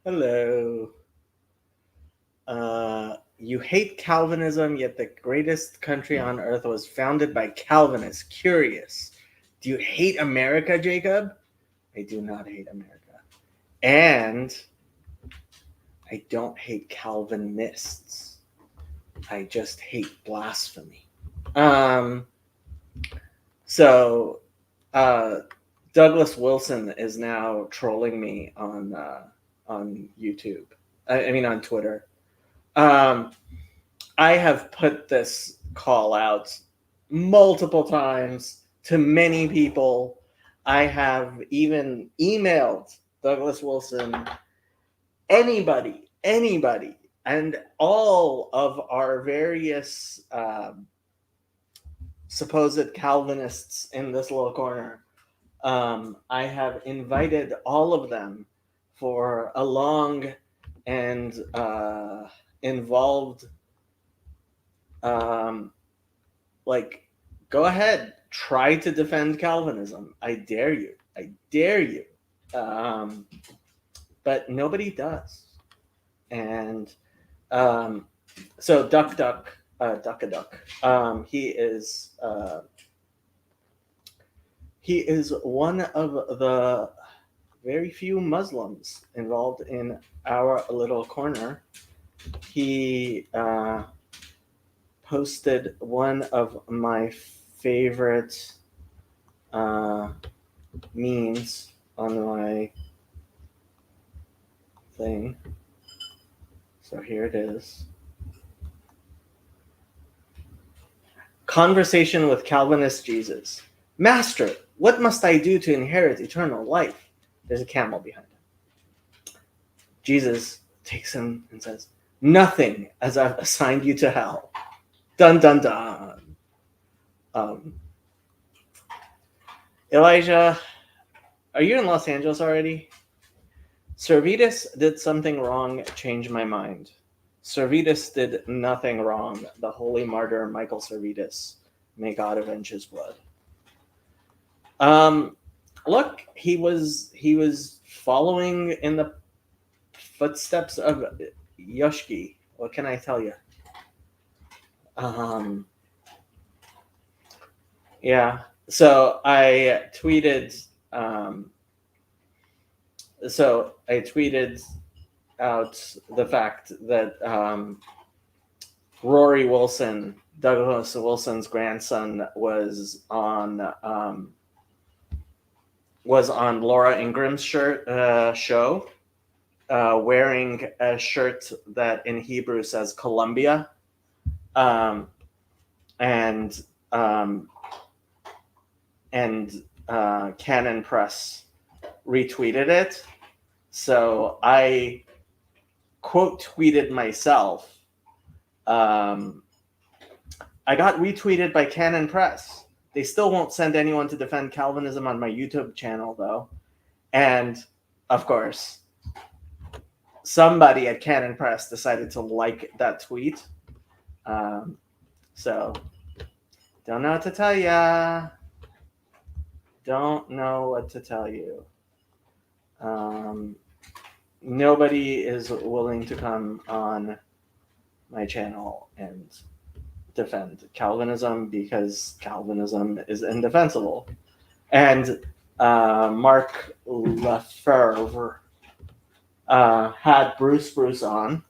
Hello. You hate Calvinism, yet the greatest country on earth was founded by Calvinists. Curious. Do you hate America, Jacob? I do not hate America. And I don't hate Calvinists. I just hate blasphemy. Um, so, uh, Douglas Wilson is now trolling me on YouTube. I mean, on Twitter. Um, I have put this call out multiple times to many people. I have even emailed Douglas Wilson, anybody, and all of our various supposed Calvinists in this little corner. I have invited all of them for a long and involved um, like, go ahead, try to defend Calvinism. I dare you. I dare you. Um, but nobody does. And so Duck a Duck. He is one of the very few Muslims involved in our little corner. He posted one of my favorite memes on my thing. So here it is. Conversation with Calvinist Jesus. Master, what must I do to inherit eternal life? There's a camel behind him. Jesus takes him and says, nothing, as I've assigned you to hell. Dun dun dun. Elijah, are you in Los Angeles already? Servetus did something wrong, change my mind. Servetus did nothing wrong. The holy martyr Michael Servetus, may God avenge his blood. Look, he was following in the footsteps of Yoshki. What can I tell you? Yeah. So I tweeted. So I tweeted out the fact that Rory Wilson, Douglas Wilson's grandson, was on Laura Ingram's show, wearing a shirt that in Hebrew says Columbia, and Canon Press retweeted it. So I quote tweeted myself. I got retweeted by Canon Press. They still won't send anyone to defend Calvinism on my YouTube channel, though. And, of course, somebody at Canon Press decided to like that tweet. So, don't know what to tell ya. Don't know what to tell you. Nobody is willing to come on my channel and defend Calvinism because Calvinism is indefensible. And Mark Lefebvre had Bruce on,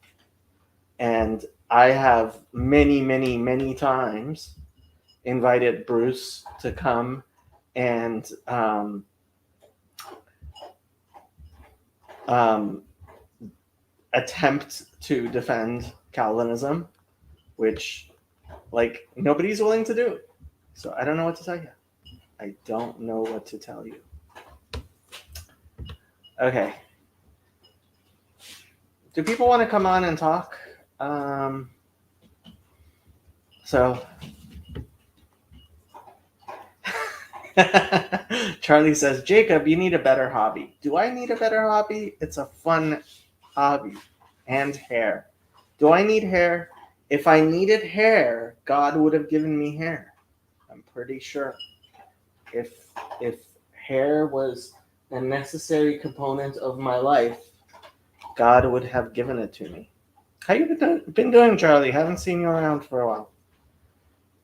and I have many times invited Bruce to come and attempt to defend Calvinism, which, like, nobody's willing to do. So I don't know what to tell you. I don't know what to tell you. Okay. Do people want to come on and talk? So Charlie says, Jacob, you need a better hobby. Do I need a better hobby? It's a fun hobby. And hair. Do I need hair? If I needed hair, God would have given me hair. I'm pretty sure. If hair was a necessary component of my life, God would have given it to me. How you been doing, Charlie? Haven't seen you around for a while.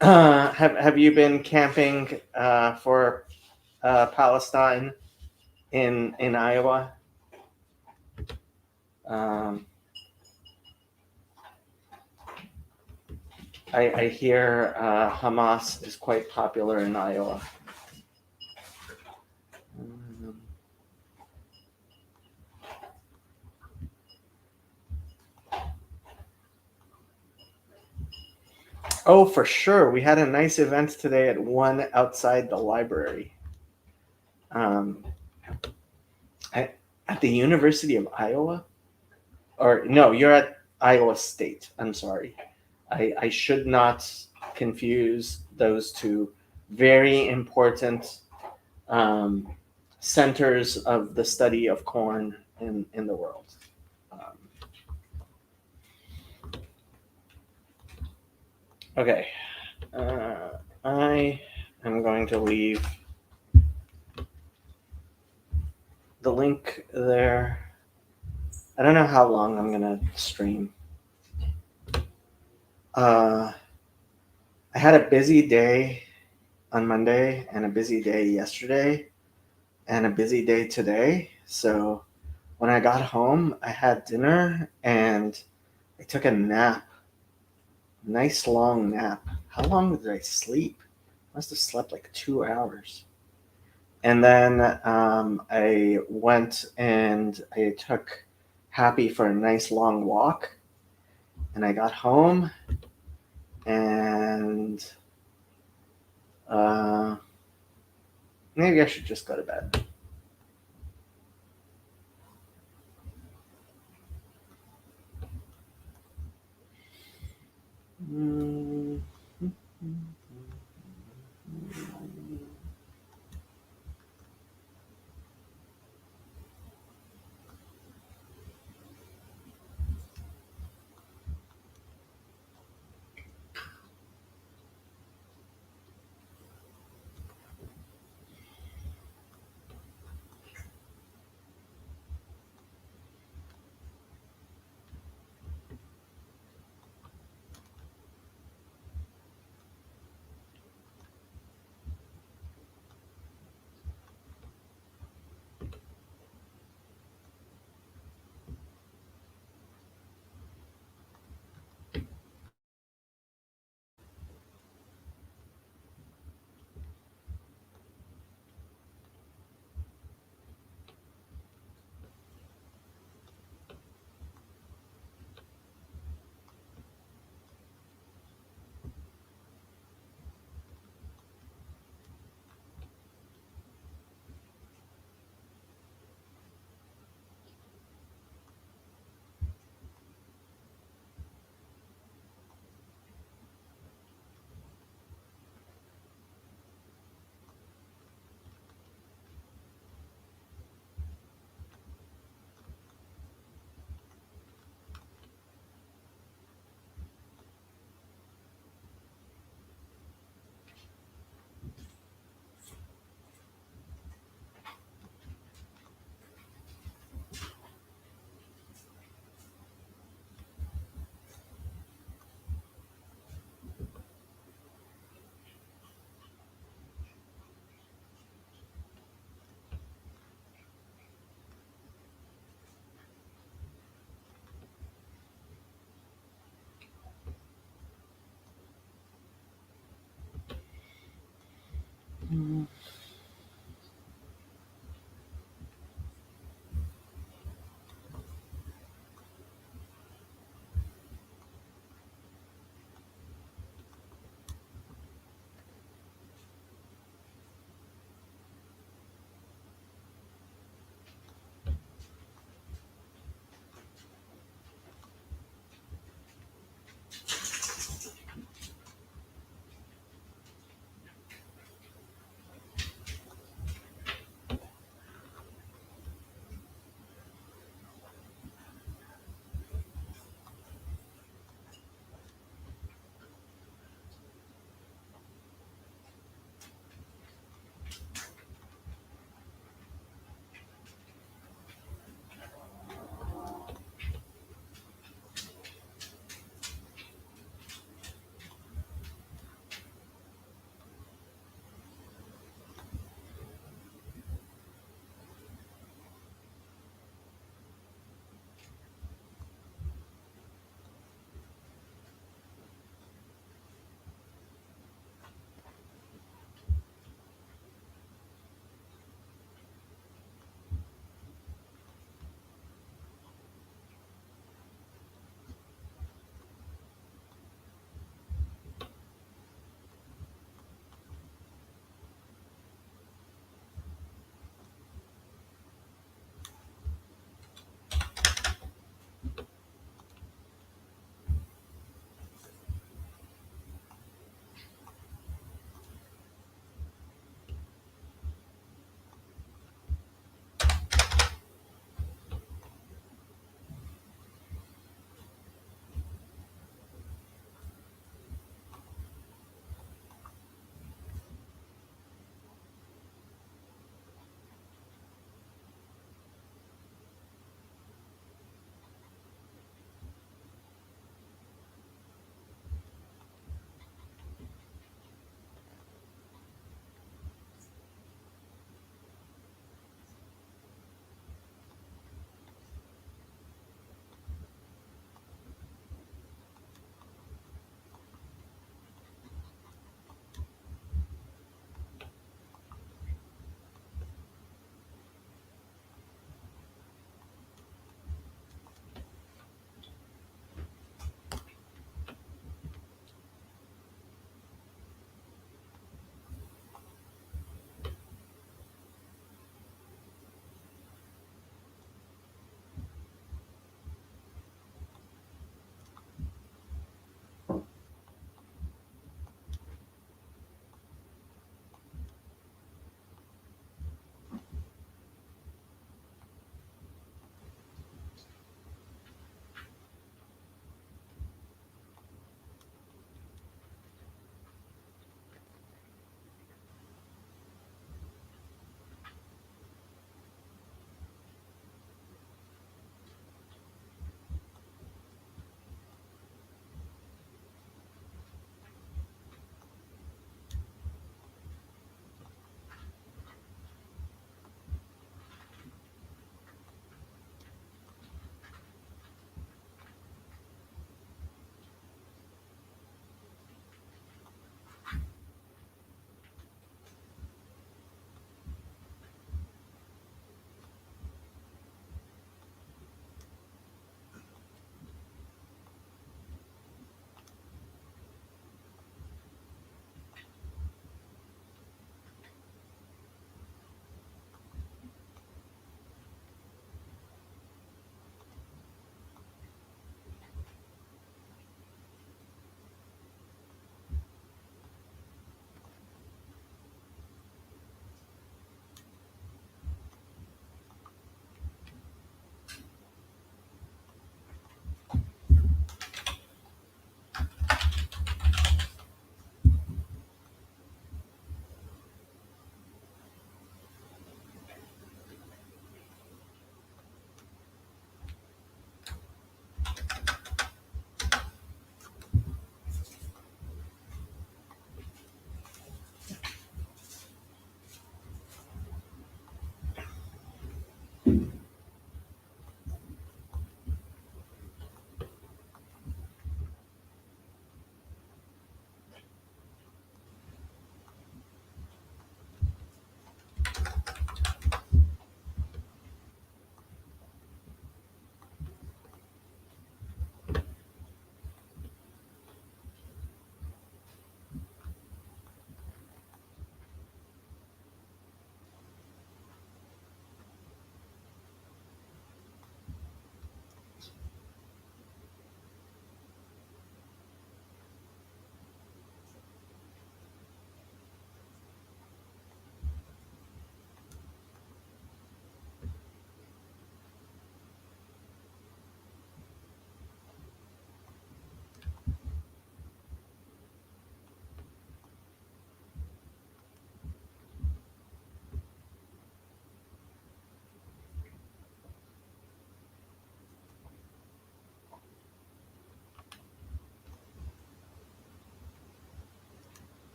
Have you been camping for Palestine in Iowa? Um, I hear Hamas is quite popular in Iowa. Oh, for sure. We had a nice event today at one outside the library. Um, at the University of Iowa? Or no, you're at Iowa State. I'm sorry. I should not confuse those two very important centers of the study of corn in the world. Okay. I am going to leave the link there. I don't know how long I'm going to stream. I had a busy day on Monday and a busy day yesterday and a busy day today. So when I got home, I had dinner and I took a nap. Nice long nap. How long did I sleep? Must have slept like 2 hours. And then I went and I took Happy for a nice long walk. And I got home and maybe I should just go to bed.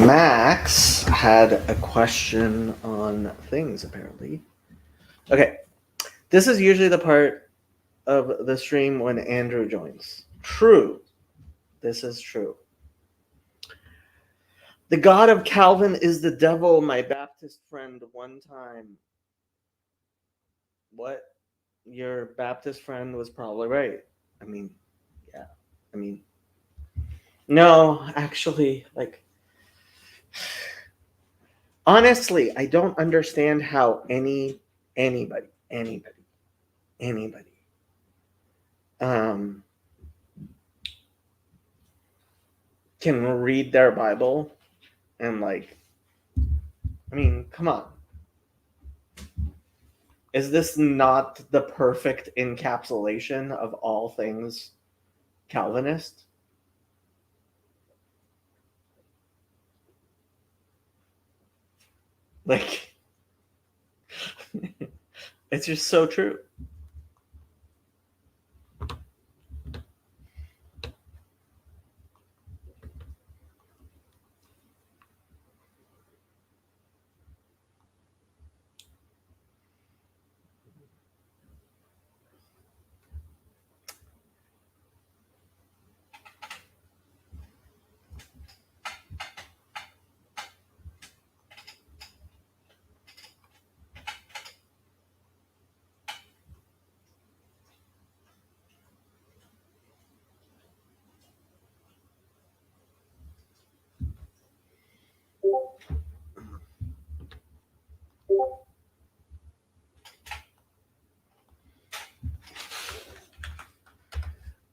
Max had a question on things, apparently. Okay. This is usually the part of the stream when Andrew joins. True. This is true. The God of Calvin is the devil, my Baptist friend one time. What? Your Baptist friend was probably right. I mean, yeah. I mean, no, actually, like, honestly, I don't understand how anybody can read their Bible and, like, I mean, come on. Is this not the perfect encapsulation of all things Calvinist? Like, it's just so true.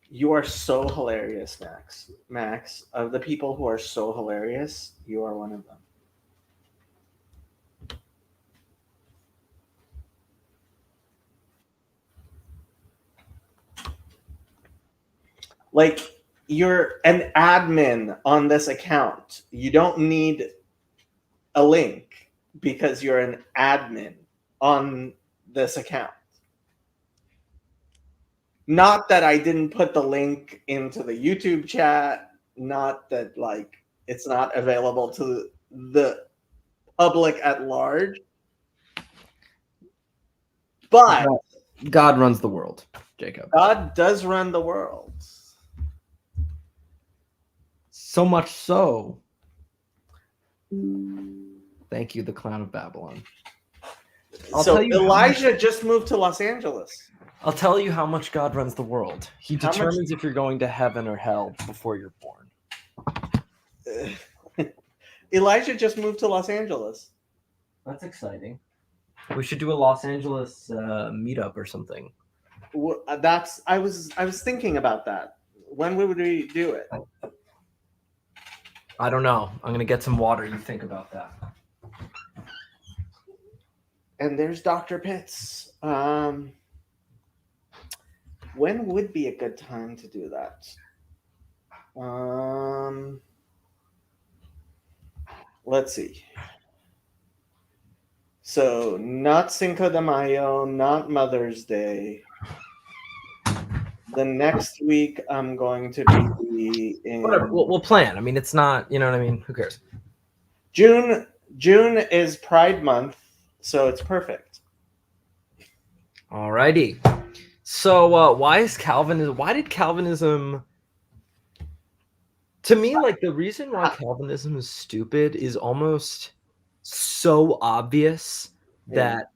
You are so hilarious, Max. Max, of the people who are so hilarious, you are one of them. Like, you're an admin on this account. You don't need a link because you're an admin on this account. Not that I didn't put the link into the YouTube chat, not that, like, it's not available to the public at large. But God runs the world, Jacob. God does run the world. So much so. Thank you, the Clown of Babylon. So Elijah just moved to Los Angeles. I'll tell you how much God runs the world. He How much- determines if you're going to heaven or hell before you're born. Elijah just moved to Los Angeles. That's exciting. We should do a Los Angeles meetup or something. I was thinking about that. When would we do it? I don't know. I'm gonna get some water. You think about that. And there's Dr. Pitts. When would be a good time to do that? Let's see. So not Cinco de Mayo, not Mother's Day. The next week I'm going to be in Whatever. We'll plan. I mean, it's not. You know what I mean? Who cares? June. June is Pride Month, so it's perfect. Alrighty. So why did Calvinism? To me, like, the reason why Calvinism is stupid is almost so obvious that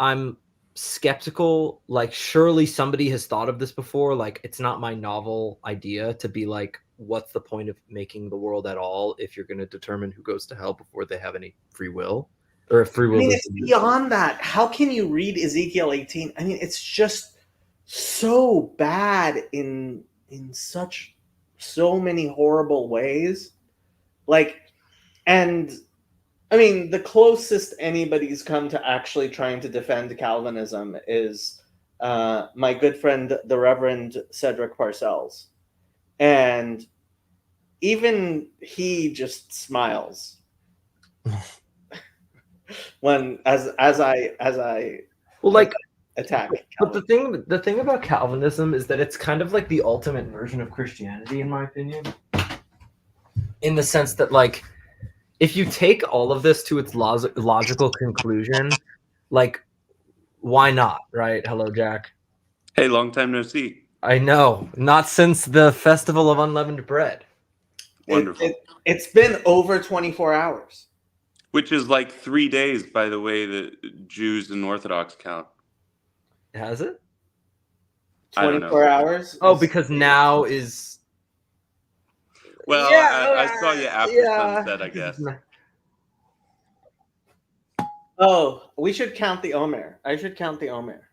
I'm skeptical. Like, surely somebody has thought of this before. Like, it's not my novel idea to be like, what's the point of making the world at all if you're going to determine who goes to hell before they have any free will? Or if free will. I mean, it's beyond that. How can you read Ezekiel 18? I mean, it's just so bad in so many horrible ways. Like, and I mean, the closest anybody's come to actually trying to defend Calvinism is my good friend, the Reverend Cedric Parcells. And even he just smiles when as I well, like, attack. But the thing about Calvinism is that it's kind of like the ultimate version of Christianity, in my opinion. in the sense that, like, if you take all of this to its logical conclusion, like, why not, right? Hello, Jack. Hey, long time no see. I know, not since the Festival of Unleavened Bread. Wonderful. It's been over 24 hours. Which is like 3 days, by the way, that Jews and Orthodox count. Has it? I don't know. 24 hours? Oh, because now is... Well, Yeah, I saw you after sunset, I guess. Oh, we should count the Omer. I should count the Omer.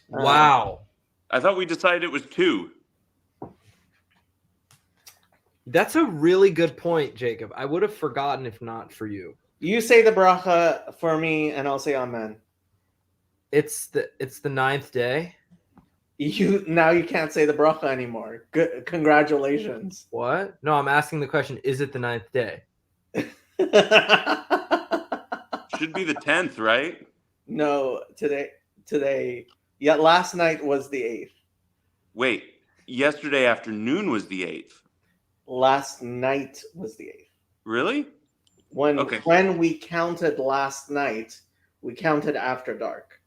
Wow. I thought we decided it was 2. That's a really good point, Jacob. I would have forgotten if not for you. You say the bracha for me, and I'll say amen. It's the 9th day. Now you can't say the bracha anymore. Good, congratulations. What? No, I'm asking the question, is it the 9th day? Should be the 10th, right? No, today. Yeah, last night was the 8th. Wait, yesterday afternoon was the 8th. Last night was the 8th. Really? When we counted last night, we counted after dark.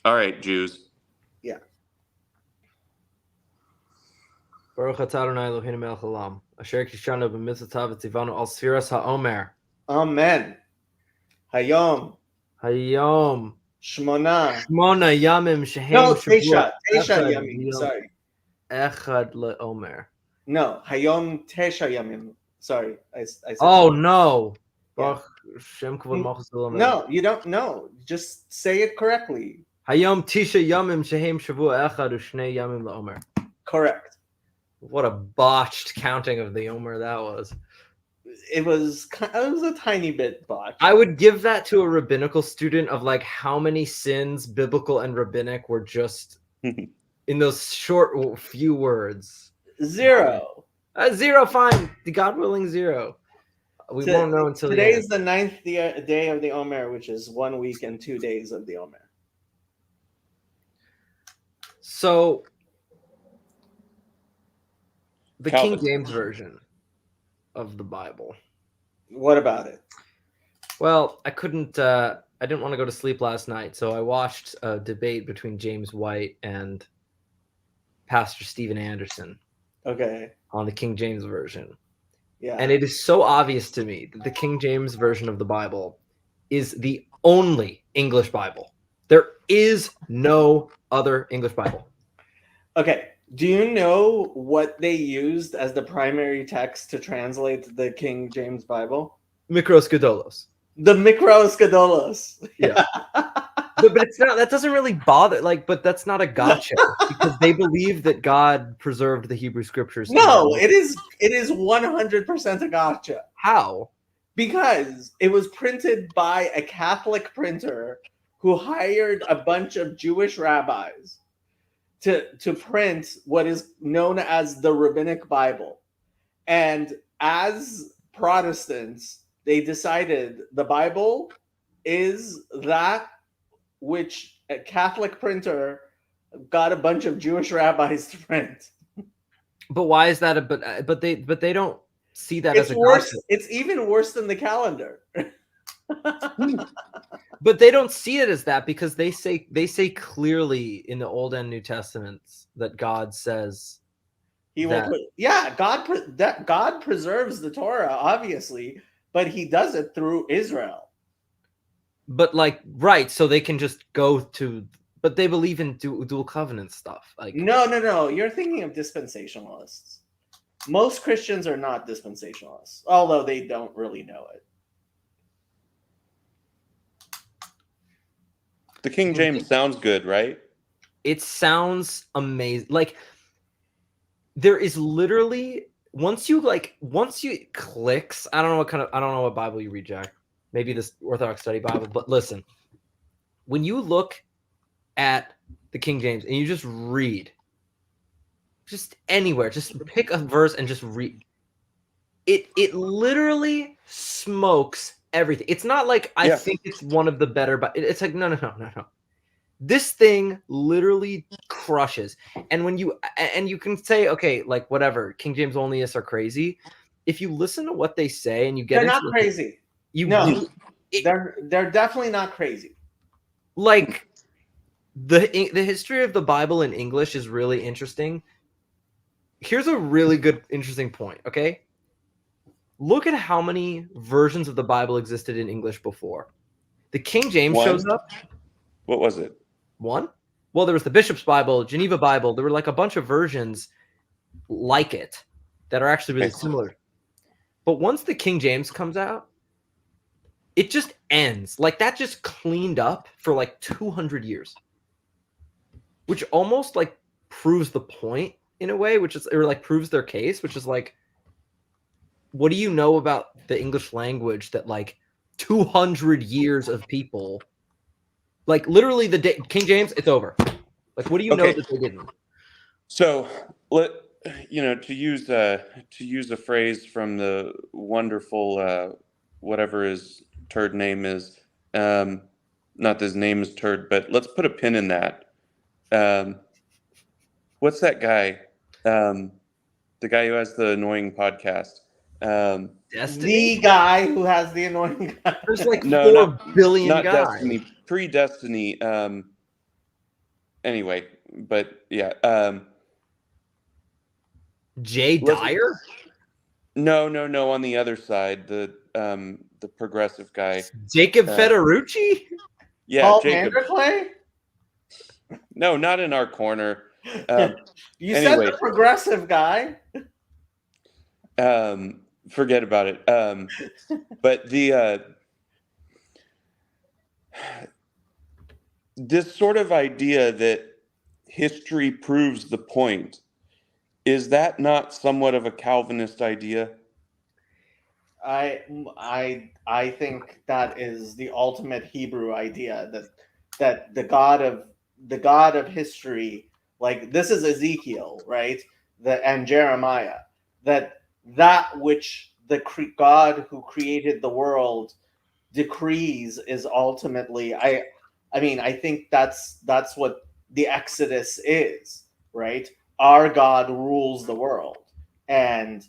All right, Jews. Yeah. Baruch atah Adonai Eloheinu melech haolam, asher kishanu b'mitzvotav v'tzivanu al sfiras ha'omer. Amen. Hayom. Hayom. Shmona. Shmona yamim shehem No, shavua Tesha echad yamim. Sorry. echad le'omer. No, Hayom Tesha yamim. Sorry, I said. Oh no. Yeah. Shem kavod malchus le'omer. No, you don't know. Just say it correctly. Hayom tisha yamim shehem shavua echad u'shnei yamim le'omer. Correct. What a botched counting of the Omer that was. It was a tiny bit botched. I would give that to a rabbinical student of like how many sins, biblical and rabbinic, were just in those short few words. 0. 0, fine. God willing, 0. We won't know until today is the 9th day of the Omer, which is 1 week and 2 days of the Omer. So the Calvin. King James version of the Bible. What about it? Well, I couldn't. I didn't want to go to sleep last night, so I watched a debate between James White and Pastor Steven Anderson. Okay. On the King James version. Yeah. And it is so obvious to me that the King James version of the Bible is the only English Bible. There is no other English Bible. Okay. Do you know what they used as the primary text to translate the King James Bible? Mikros Gedolos. The Mikros Gedolos. Yeah. but it's not, that doesn't really bother, but that's not a gotcha because they believe that God preserved the Hebrew scriptures. No, it is 100% a gotcha. How? Because it was printed by a Catholic printer who hired a bunch of Jewish rabbis to print what is known as the Rabbinic Bible. And as Protestants, they decided the Bible is that which a Catholic printer got a bunch of Jewish rabbis to print. But why is that? But they don't see that as a worse. gotcha. It's even worse than the calendar. But they don't see it as that because they say clearly in the Old and New Testaments that God says He will. God preserves the Torah, obviously, but He does it through Israel. But right, so they can just go to. But they believe in dual covenant stuff. No. You're thinking of dispensationalists. Most Christians are not dispensationalists, although they don't really know it. The King James sounds good, right? It sounds amazing. There is literally once you clicks. I don't know what Bible you read, Jack. Maybe this Orthodox Study Bible. But listen, when you look at the King James and you just read, just anywhere, just pick a verse and just read. It literally smokes everything. It's not like I think it's one of the better, but it's like no. This thing literally crushes. And when you can say, okay, whatever, King James onlyists are crazy. if you listen to what they say and you get They're into not crazy. you No. really, They're definitely not crazy. like the history of the Bible in English is really interesting. Here's a really good, interesting point. Okay, look at how many versions of the Bible existed in English before. The King James shows up. What was it? One? Well, there was the Bishop's Bible, Geneva Bible. There were like a bunch of versions like it that are actually really similar. But once the King James comes out, it just ends. Like that just cleaned up for like 200 years. Which almost like proves the point in a way, which is, or like proves their case, which is like, what do you know about the English language that like 200 years of people, like literally the King James, it's over. Like, what do you know that they didn't? So to use a phrase from the wonderful whatever his turd name is, not that his name is turd, but let's put a pin in that. What's that guy? The guy who has the annoying podcast. Destiny? The guy who has the annoying guy. There's like No, 4 billion not guys. Destiny, pre-Destiny. Anyway, but yeah. Jay Dyer? No. On the other side, the progressive guy, Jacob Federucci? Yeah, Paul Jacob. Vanderklay? No, not in our corner. You said the progressive guy. Forget about it. But this sort of idea that history proves the point, is that not somewhat of a Calvinist idea? I think that is the ultimate Hebrew idea, that the God of history, like this is Ezekiel, right? And Jeremiah, that which the God who created the world decrees is ultimately, I think that's what the Exodus is, right? Our God rules the world. And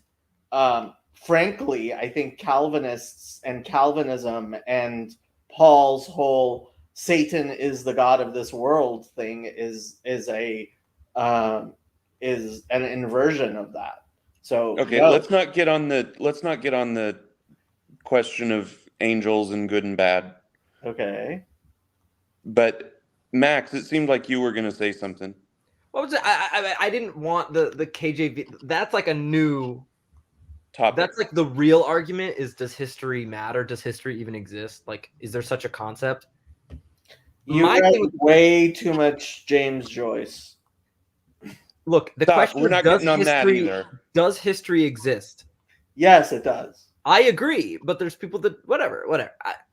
frankly, I think Calvinists and Calvinism and Paul's whole Satan is the God of this world thing is an inversion of that. So okay, let's not get on the question of angels and good and bad. Okay. But Max, it seemed like you were going to say something. What was it? I didn't want the KJV. That's like a new topic. That's like the real argument is, does history matter? Does history even exist? Like, is there such a concept? You read way too much James Joyce. Look, the question we're not getting on that either. Does history exist? Yes, it does. I agree, but there's people that whatever.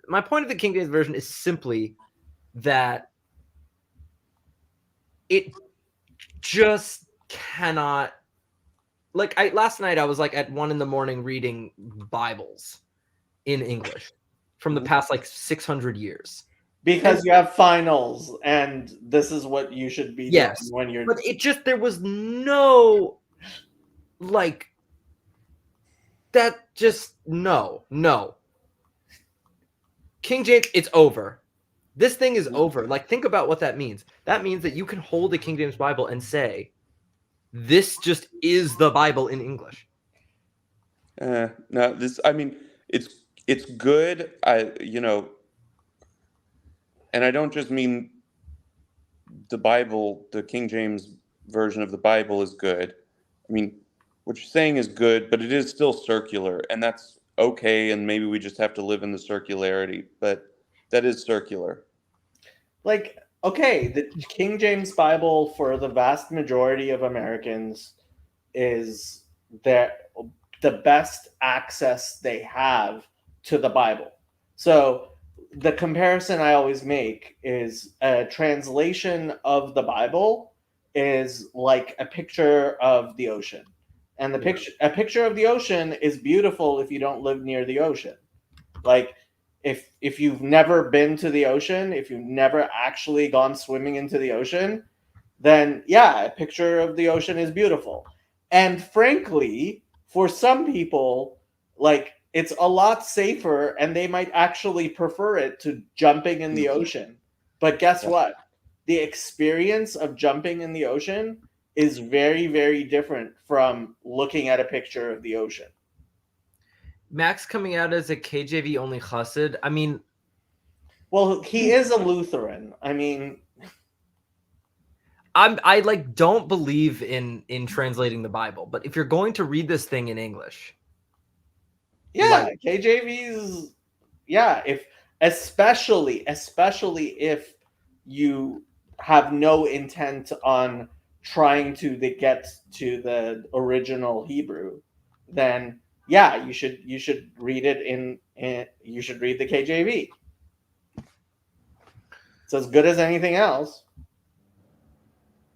My point of the King James Version is simply that it just cannot. Like last night, I was like at 1 a.m. reading Bibles in English from the past like 600 years. Because you have finals, and this is what you should be doing when you're. But it just, there was no, like, that just, no. King James, it's over. This thing is over. Like, think about what that means. That means that you can hold the King James Bible and say, this just is the Bible in English. No, it's good. And I don't just mean the Bible, the King James version of the Bible is good. I mean, what you're saying is good, but it is still circular, and that's okay, and maybe we just have to live in the circularity, but that is circular. Like, okay, the King James Bible for the vast majority of Americans is the best access they have to the Bible. So the comparison I always make is a translation of the Bible is like a picture of the ocean. And a picture of the ocean is beautiful if you don't live near the ocean. Like, if you've never been to the ocean, if you've never actually gone swimming into the ocean, then yeah, a picture of the ocean is beautiful. And frankly, for some people, Like, it's a lot safer, and they might actually prefer it to jumping in the ocean. But guess Yeah. what? The experience of jumping in the ocean is very, very different from looking at a picture of the ocean. Max coming out as a KJV only chassid. I mean, Well, he is a Lutheran. I mean, I like don't believe in translating the Bible, but if you're going to read this thing in English, yeah, KJV's, yeah, if especially if you have no intent on trying to get to the original Hebrew, then yeah, you should read it in you should read the KJV. It's as good as anything else.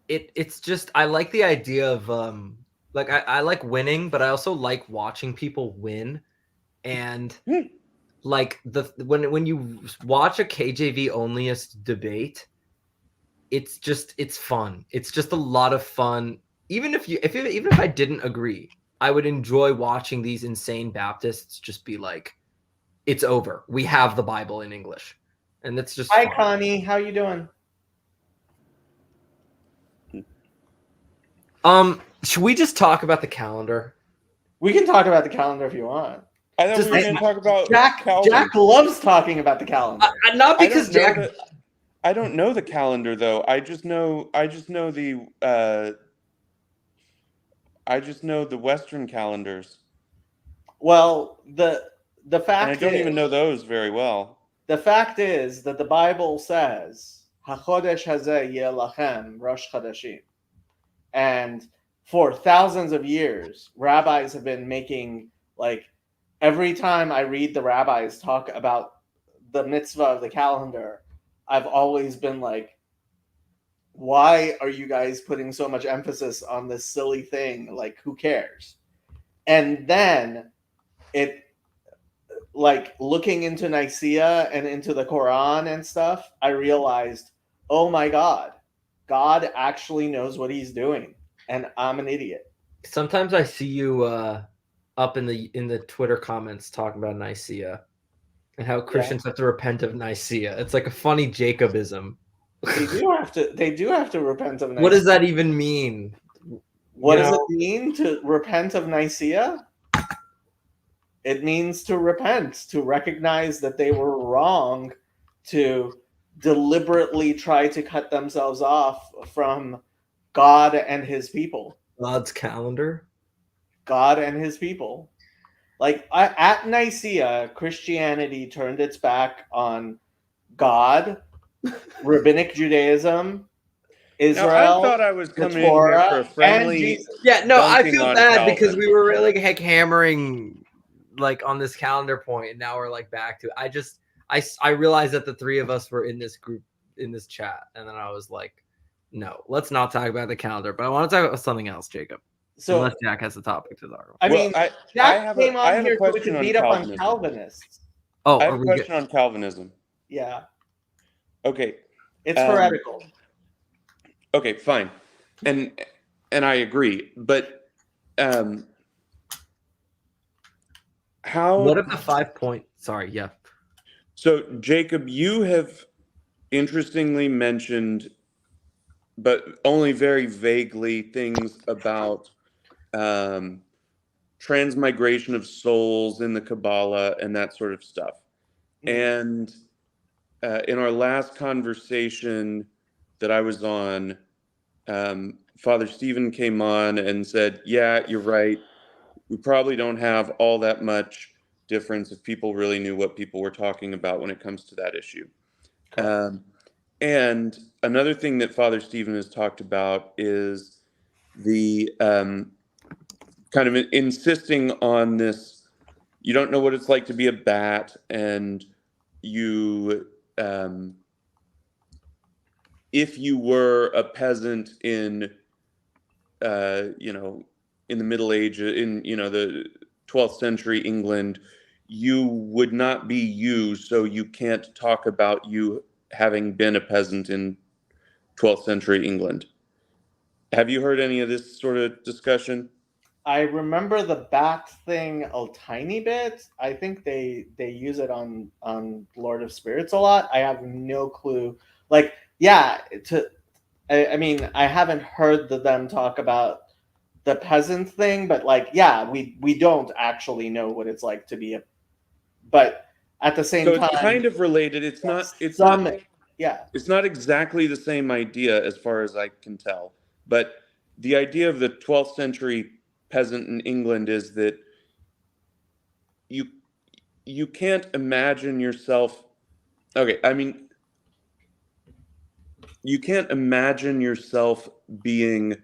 it's just I like the idea of like I like winning, but I also like watching people win. And like when you watch a KJV onlyist debate, it's fun. It's just a lot of fun. Even if I didn't agree, I would enjoy watching these insane Baptists just be like, it's over. We have the Bible in English. And that's just Hi fun. Connie, how you doing? Should we just talk about the calendar? We can talk about the calendar if you want. I thought we were going to talk about Calvin. Jack loves talking about the calendar. Not because Jack. I don't know the calendar though. I just know the Western calendars. Well, the fact And I don't even know those very well. The fact is that the Bible says HaChodesh hazeh yeh lachem Rosh Chodeshim, and for thousands of years, rabbis have been making, like, every time I read the rabbis talk about the mitzvah of the calendar, I've always been like, why are you guys putting so much emphasis on this silly thing? Like, who cares? And then it, like, looking into Nicaea and into the Quran and stuff, I realized, oh my God, God actually knows what he's doing, and I'm an idiot. Sometimes I see you up in the Twitter comments talking about Nicaea and how Christians have to repent of Nicaea. It's like a funny Jacobism. They do have to repent of Nicaea. What does that even mean? What does it mean to repent of Nicaea? It means to repent, to recognize that they were wrong, to deliberately try to cut themselves off from God and his people. God's calendar? God and his people. Like, at Nicaea, Christianity turned its back on God, Rabbinic Judaism, Israel. Now, I thought I was coming in here for a friendly. Yeah, no, I feel bad Calvin. because we were really like hammering like on this calendar point, and now we're like back to it. I realized that the three of us were in this group in this chat, and then I was like, no, let's not talk about the calendar, but I want to talk about something else, Jacob. So unless Jack has a topic to talk about. I mean, Jack came on here to beat up on Calvinists. Oh, I have a question on Calvinism. Yeah. Okay. It's heretical. Okay, fine. And I agree. But how what if the 5 point sorry, yeah. So Jacob, you have interestingly mentioned, but only very vaguely, things about transmigration of souls in the Kabbalah and that sort of stuff. And in our last conversation that I was on, Father Stephen came on and said, yeah, you're right. We probably don't have all that much difference if people really knew what people were talking about when it comes to that issue. And another thing that Father Stephen has talked about is the kind of insisting on this, you don't know what it's like to be a bat, and you, if you were a peasant in, in the Middle Ages, in, the 12th century England, you would not be you, so you can't talk about you having been a peasant in 12th century England. Have you heard any of this sort of discussion? I remember the bat thing a tiny bit. I think they use it on Lord of Spirits a lot. I have no clue. Like, yeah, I mean, I haven't heard them talk about the peasant thing, but like, yeah, we don't actually know what it's like to be a. But at the same So time, it's kind of related. It's not. Yeah. It's not exactly the same idea as far as I can tell. But the idea of the 12th century peasant in England is that you you can't imagine yourself. Okay, I mean, you can't imagine yourself being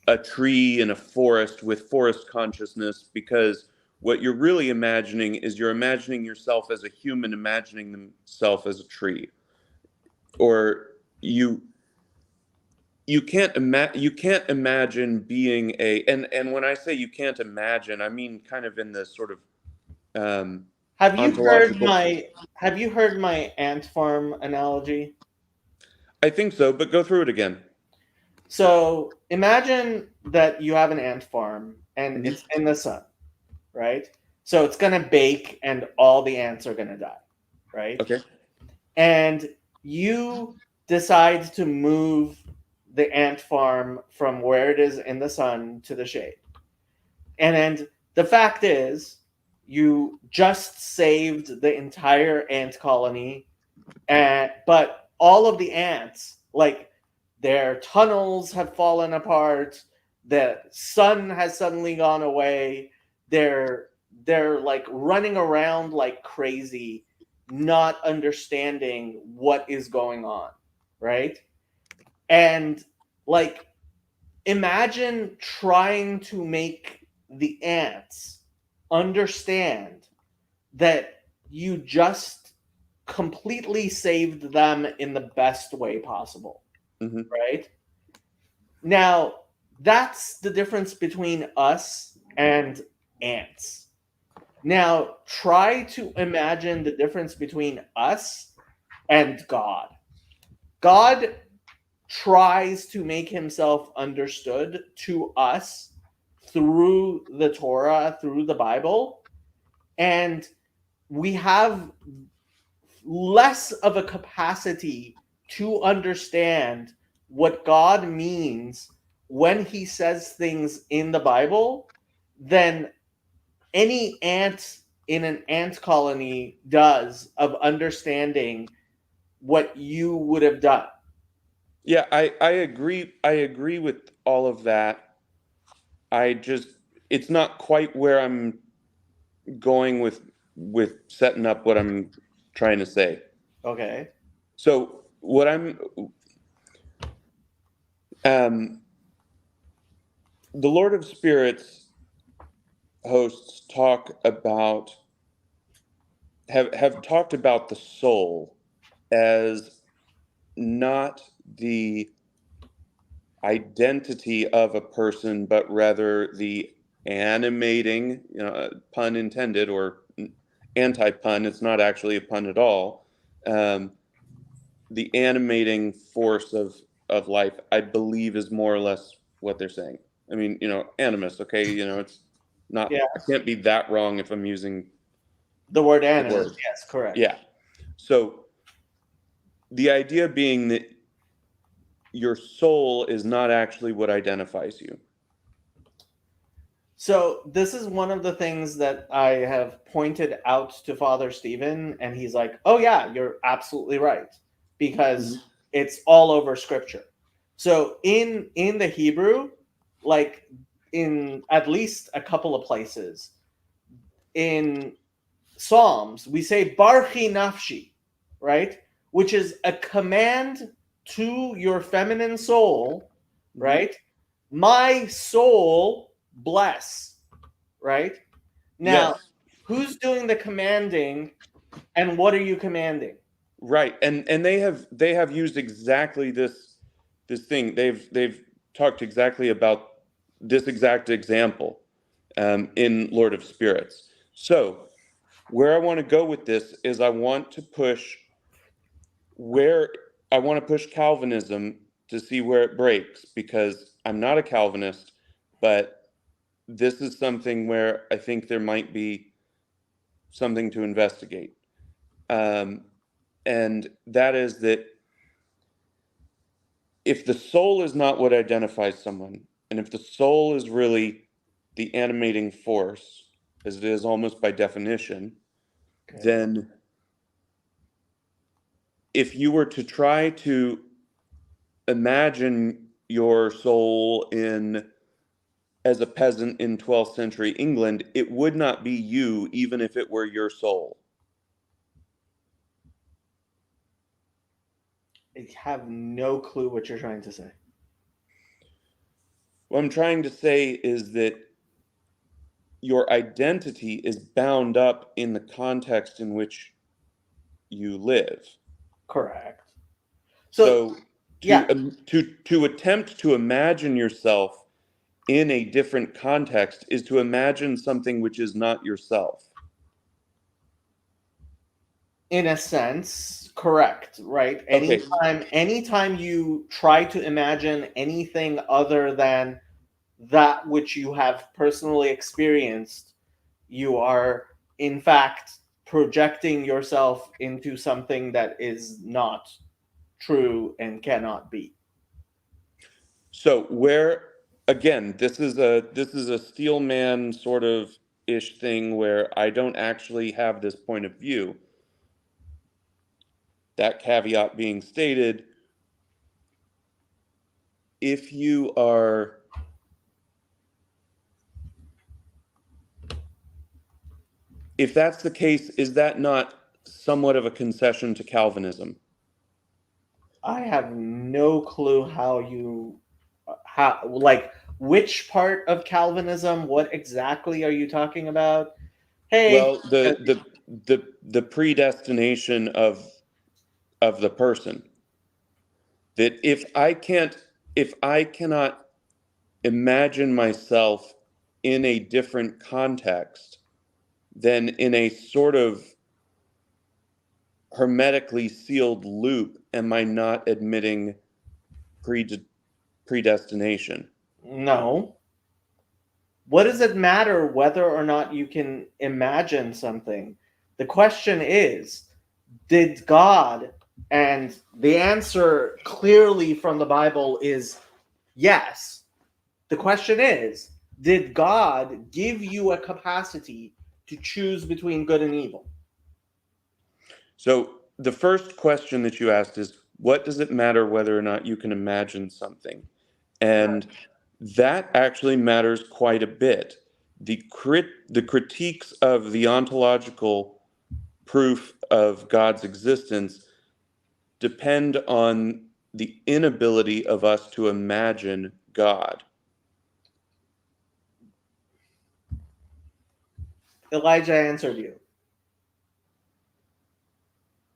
a tree in a forest with forest consciousness, because what you're really imagining is you're imagining yourself as a human imagining themselves as a tree. Or you can't imagine being a, and when I say you can't imagine, I mean kind of in the sort of Have you heard ontological. my ant farm analogy? I think so, but go through it again. So imagine that you have an ant farm and Mhm. it's in the sun, right? So it's gonna bake and all the ants are gonna die, right? Okay. And you decide to move the ant farm from where it is in the sun to the shade. And the fact is, you just saved the entire ant colony, but all of the ants, like their tunnels have fallen apart, the sun has suddenly gone away, they're like running around like crazy, not understanding what is going on, right? And like imagine trying to make the ants understand that you just completely saved them in the best way possible, Mm-hmm. right? Now, that's the difference between us and ants. Now, try to imagine the difference between us and God. God tries to make himself understood to us through the Torah, through the Bible, and we have less of a capacity to understand what God means when he says things in the Bible than any ant in an ant colony does of understanding what you would have done. Yeah, I agree. I agree with all of that. I just, it's not quite where I'm going with setting up what I'm trying to say. Okay. So what I'm um the Lord of Spirits hosts talk about, have talked about the soul as not the identity of a person, but rather the animating, pun intended or anti-pun, it's not actually a pun at all, um, the animating force of life, I believe, is more or less what they're saying. I mean, animus, okay, it's not, Yeah. I can't be that wrong if I'm using The word the animus. word. Yes, correct. Yeah. So the idea being that your soul is not actually what identifies you. So this is one of the things that I have pointed out to Father Stephen, and he's like, "Oh yeah, you're absolutely right," because Mhm. it's all over Scripture. So in the Hebrew, like in at least a couple of places in Psalms, we say "Barchi nafshi," right, which is a command to your feminine soul, Mhm. right? My soul bless, right? Now, Yes. who's doing the commanding and what are you commanding? Right. And they have used exactly this thing. They've talked exactly about this exact example in Lord of Spirits. So where I want to go with this is where I want to push Calvinism to see where it breaks, because I'm not a Calvinist, but this is something where I think there might be something to investigate. And that is that if the soul is not what identifies someone, and if the soul is really the animating force, as it is almost by definition, Okay. then if you were to try to imagine your soul as a peasant in 12th century England, it would not be you, even if it were your soul. I have no clue what you're trying to say. What I'm trying to say is that your identity is bound up in the context in which you live. Correct. So yeah. to attempt to imagine yourself in a different context is to imagine something which is not yourself. In a sense, correct, right? Okay. Anytime you try to imagine anything other than that which you have personally experienced, you are in fact projecting yourself into something that is not true and cannot be. So where again, this is a Steelman sort of ish thing where I don't actually have this point of view. That caveat being stated, if that's the case, is that not somewhat of a concession to Calvinism? I have no clue which part of Calvinism, what exactly are you talking about? Hey, Well, the predestination of the person. That if I cannot imagine myself in a different context, then in a sort of hermetically sealed loop, am I not admitting predestination? no. What does it matter whether or not you can imagine something? The question is, did God, and the answer clearly from the Bible is yes. The question is, did God give you a capacity to choose between good and evil? So the first question that you asked is, what does it matter whether or not you can imagine something? And that actually matters quite a bit. The critiques of the ontological proof of God's existence depend on the inability of us to imagine God. Elijah answered you.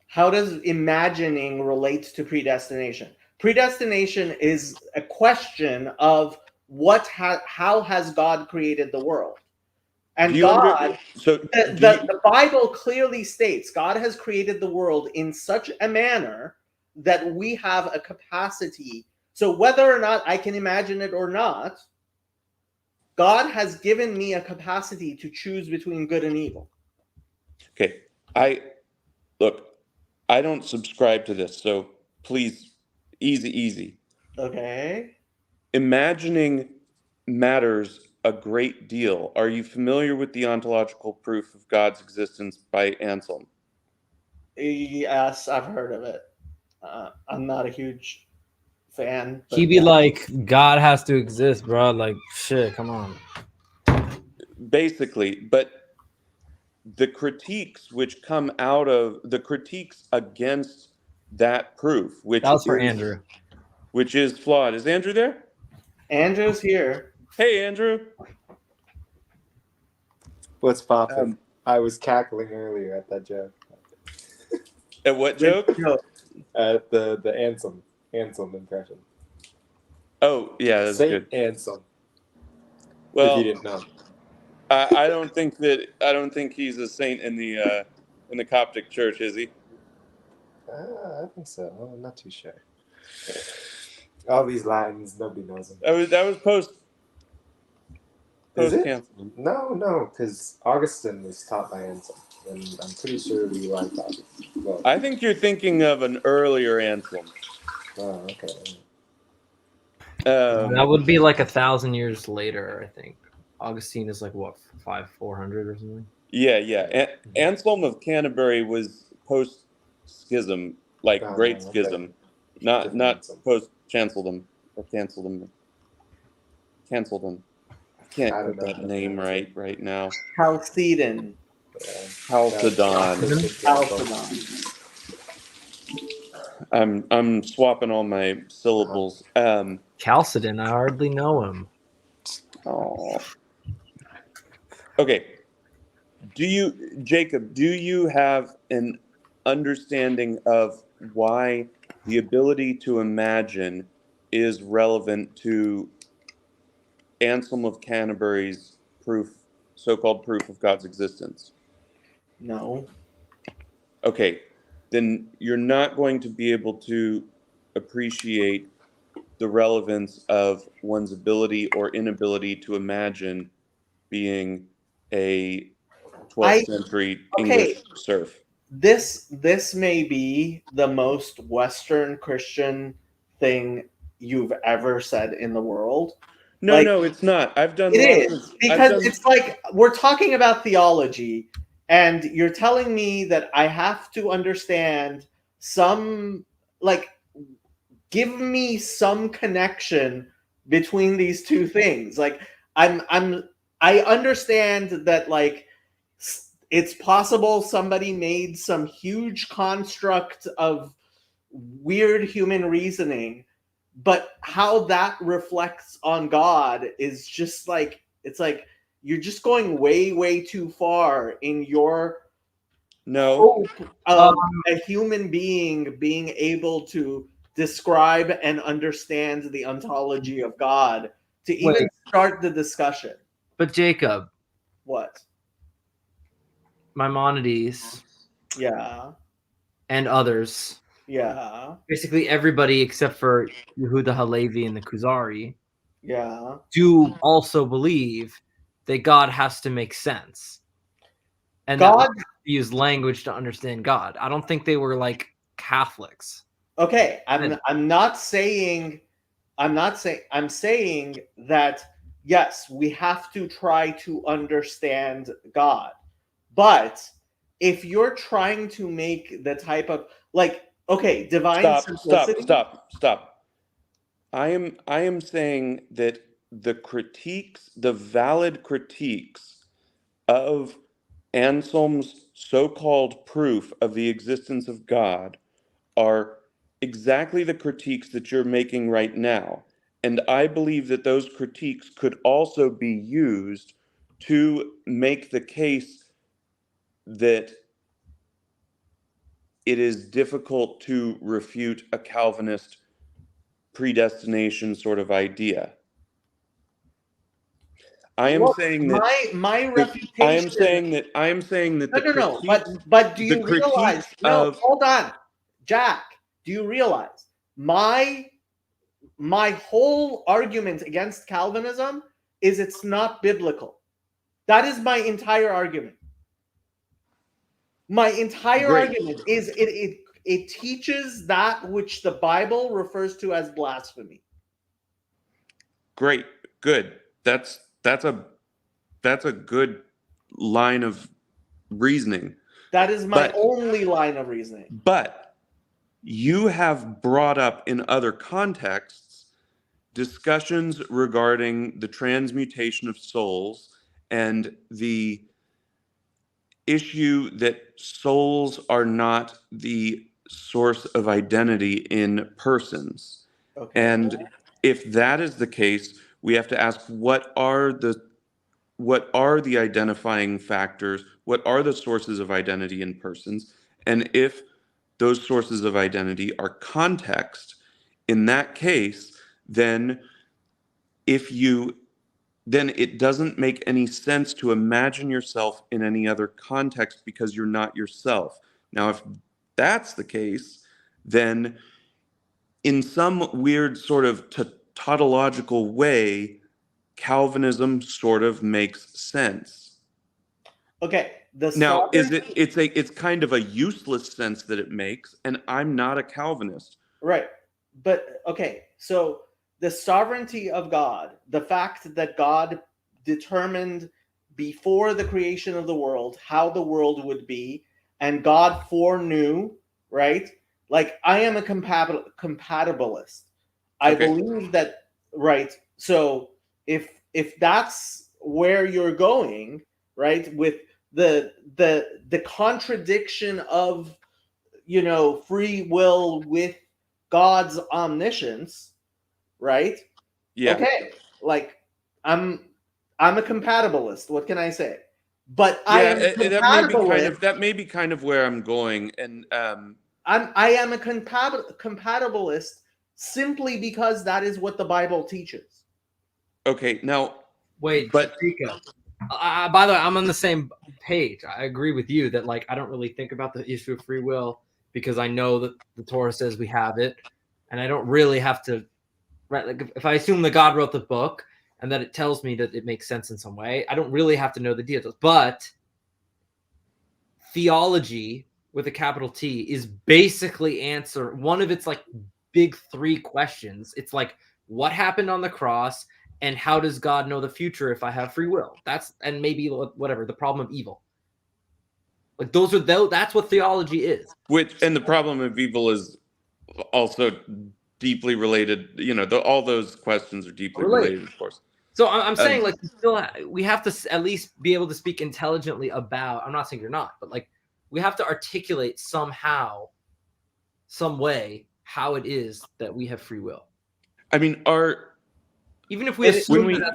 How does imagining relate to predestination? Predestination is a question of how has God created the world? And the Bible clearly states God has created the world in such a manner that we have a capacity. So whether or not I can imagine it or not, God has given me a capacity to choose between good and evil. Okay, I don't subscribe to this, so please, easy. Okay. Imagining matters a great deal. Are you familiar with the ontological proof of God's existence by Anselm? Yes, I've heard of it. I'm not a huge fan. But He be like, God has to exist, bro. Like, shit, come on. Basically, but the critiques which come out of the critiques against that proof, which That was for Andrew. Which is flawed. Is Andrew there? Andrew's here. Hey, Andrew. What's poppin'? I was cackling earlier at that joke. At what joke? At the Anselm impression. Oh, yeah, that's Saint good. Anselm. Well, if you didn't know. I don't think he's a saint in the Coptic Church, is he? I think so. I'm not too sure. All these Latins, nobody knows them. That was post. Is it? Post-Cancelism. No, because Augustine was taught by Anselm, and I'm pretty sure we like Augustine. Well, I think you're thinking of an earlier Anselm. oh, okay. That would be like 1,000 years later, I think. Augustine is like what, 400 or something? Yeah. Anselm of Canterbury was post-schism, like Oh, Great okay. Schism, Different not Anselm. post-Chancellordom or canceled him. I can't I don't get know that how to name pronounce right now. Chalcedon. Yeah. Chalcedon. Chalcedon. I'm swapping all my syllables. Chalcedon, I hardly know him. Oh. Okay. Jacob, do you have an understanding of why the ability to imagine is relevant to Anselm of Canterbury's so-called proof of God's existence? No. Okay, then you're not going to be able to appreciate the relevance of one's ability or inability to imagine being a 12th century English serf. This may be the most Western Christian thing you've ever said in the world. No, it's not. I've done It lots is, of. because it's like we're talking about theology, and you're telling me that I have to understand some, like, give me some connection between these two things. Like, I understand that, like, it's possible somebody made some huge construct of weird human reasoning, but how that reflects on God is just like, it's like you're just going way too far in your No, hope of a human being being able to describe and understand the ontology of God to even start the discussion. But Jacob, What? Maimonides, Yeah. and others, Yeah. basically everybody except for Yehuda Halevi and the Kuzari, Yeah. do also believe that God has to make sense. And God that we have to use language to understand God. I don't think they were like Catholics. Okay, I'm saying that yes, we have to try to understand God. But if you're trying to make the type of, like, okay, divine simplicity. Stop. I am saying that the valid critiques of Anselm's so-called proof of the existence of God are exactly the critiques that you're making right now. And I believe that those critiques could also be used to make the case that it is difficult to refute a Calvinist predestination sort of idea. I am Look, saying that my the, reputation. I am saying that No. But do you realize? No, of hold on, Jack. Do you realize my whole argument against Calvinism is it's not biblical. That is my entire argument. My entire Great. argument is it teaches that which the Bible refers to as blasphemy. Great, good. That's a good line of reasoning. That is my only line of reasoning. But you have brought up in other contexts discussions regarding the transmutation of souls and the issue that souls are not the source of identity in persons. Okay. And if that is the case, we have to ask what are the identifying factors? What are the sources of identity in persons? And if those sources of identity are context, in that case, then it doesn't make any sense to imagine yourself in any other context because you're not yourself. Now, if that's the case, then in some weird sort of tautological way, Calvinism sort of makes sense. Okay, Now, it's kind of a useless sense that it makes, and I'm not a Calvinist. right. But okay, so the sovereignty of God, the fact that God determined before the creation of the world how the world would be, and God foreknew, right? Like, I am a compatibilist. I Okay. believe that, right? So if that's where you're going, right, with the contradiction of, free will with God's omniscience, right? Yeah. Okay, like, I'm I'm a compatibilist. What can I say? But I Yeah, am a that may be kind of where I'm going, and I am a compatibilist simply because that is what the Bible teaches. okay, now, Wait, but Jacob. By the way, I'm on the same page. I agree with you that like I don't really think about the issue of free will because I know that the Torah says we have it, and I don't really have to. Right, like if I assume that God wrote the book and that it tells me that it makes sense in some way, I don't really have to know the details. But theology with a capital T is basically answer one of its like big three questions. It's like what happened on the cross and how does God know the future if I have free will? That's and maybe whatever the problem of evil. Like that's what theology is. and the problem of evil is also deeply related. All those questions are deeply related, of course. So I'm saying like we have to at least be able to speak intelligently about. I'm not saying you're not, but like we have to articulate somehow, some way, how it is that we have free will. I mean, Even if we assume that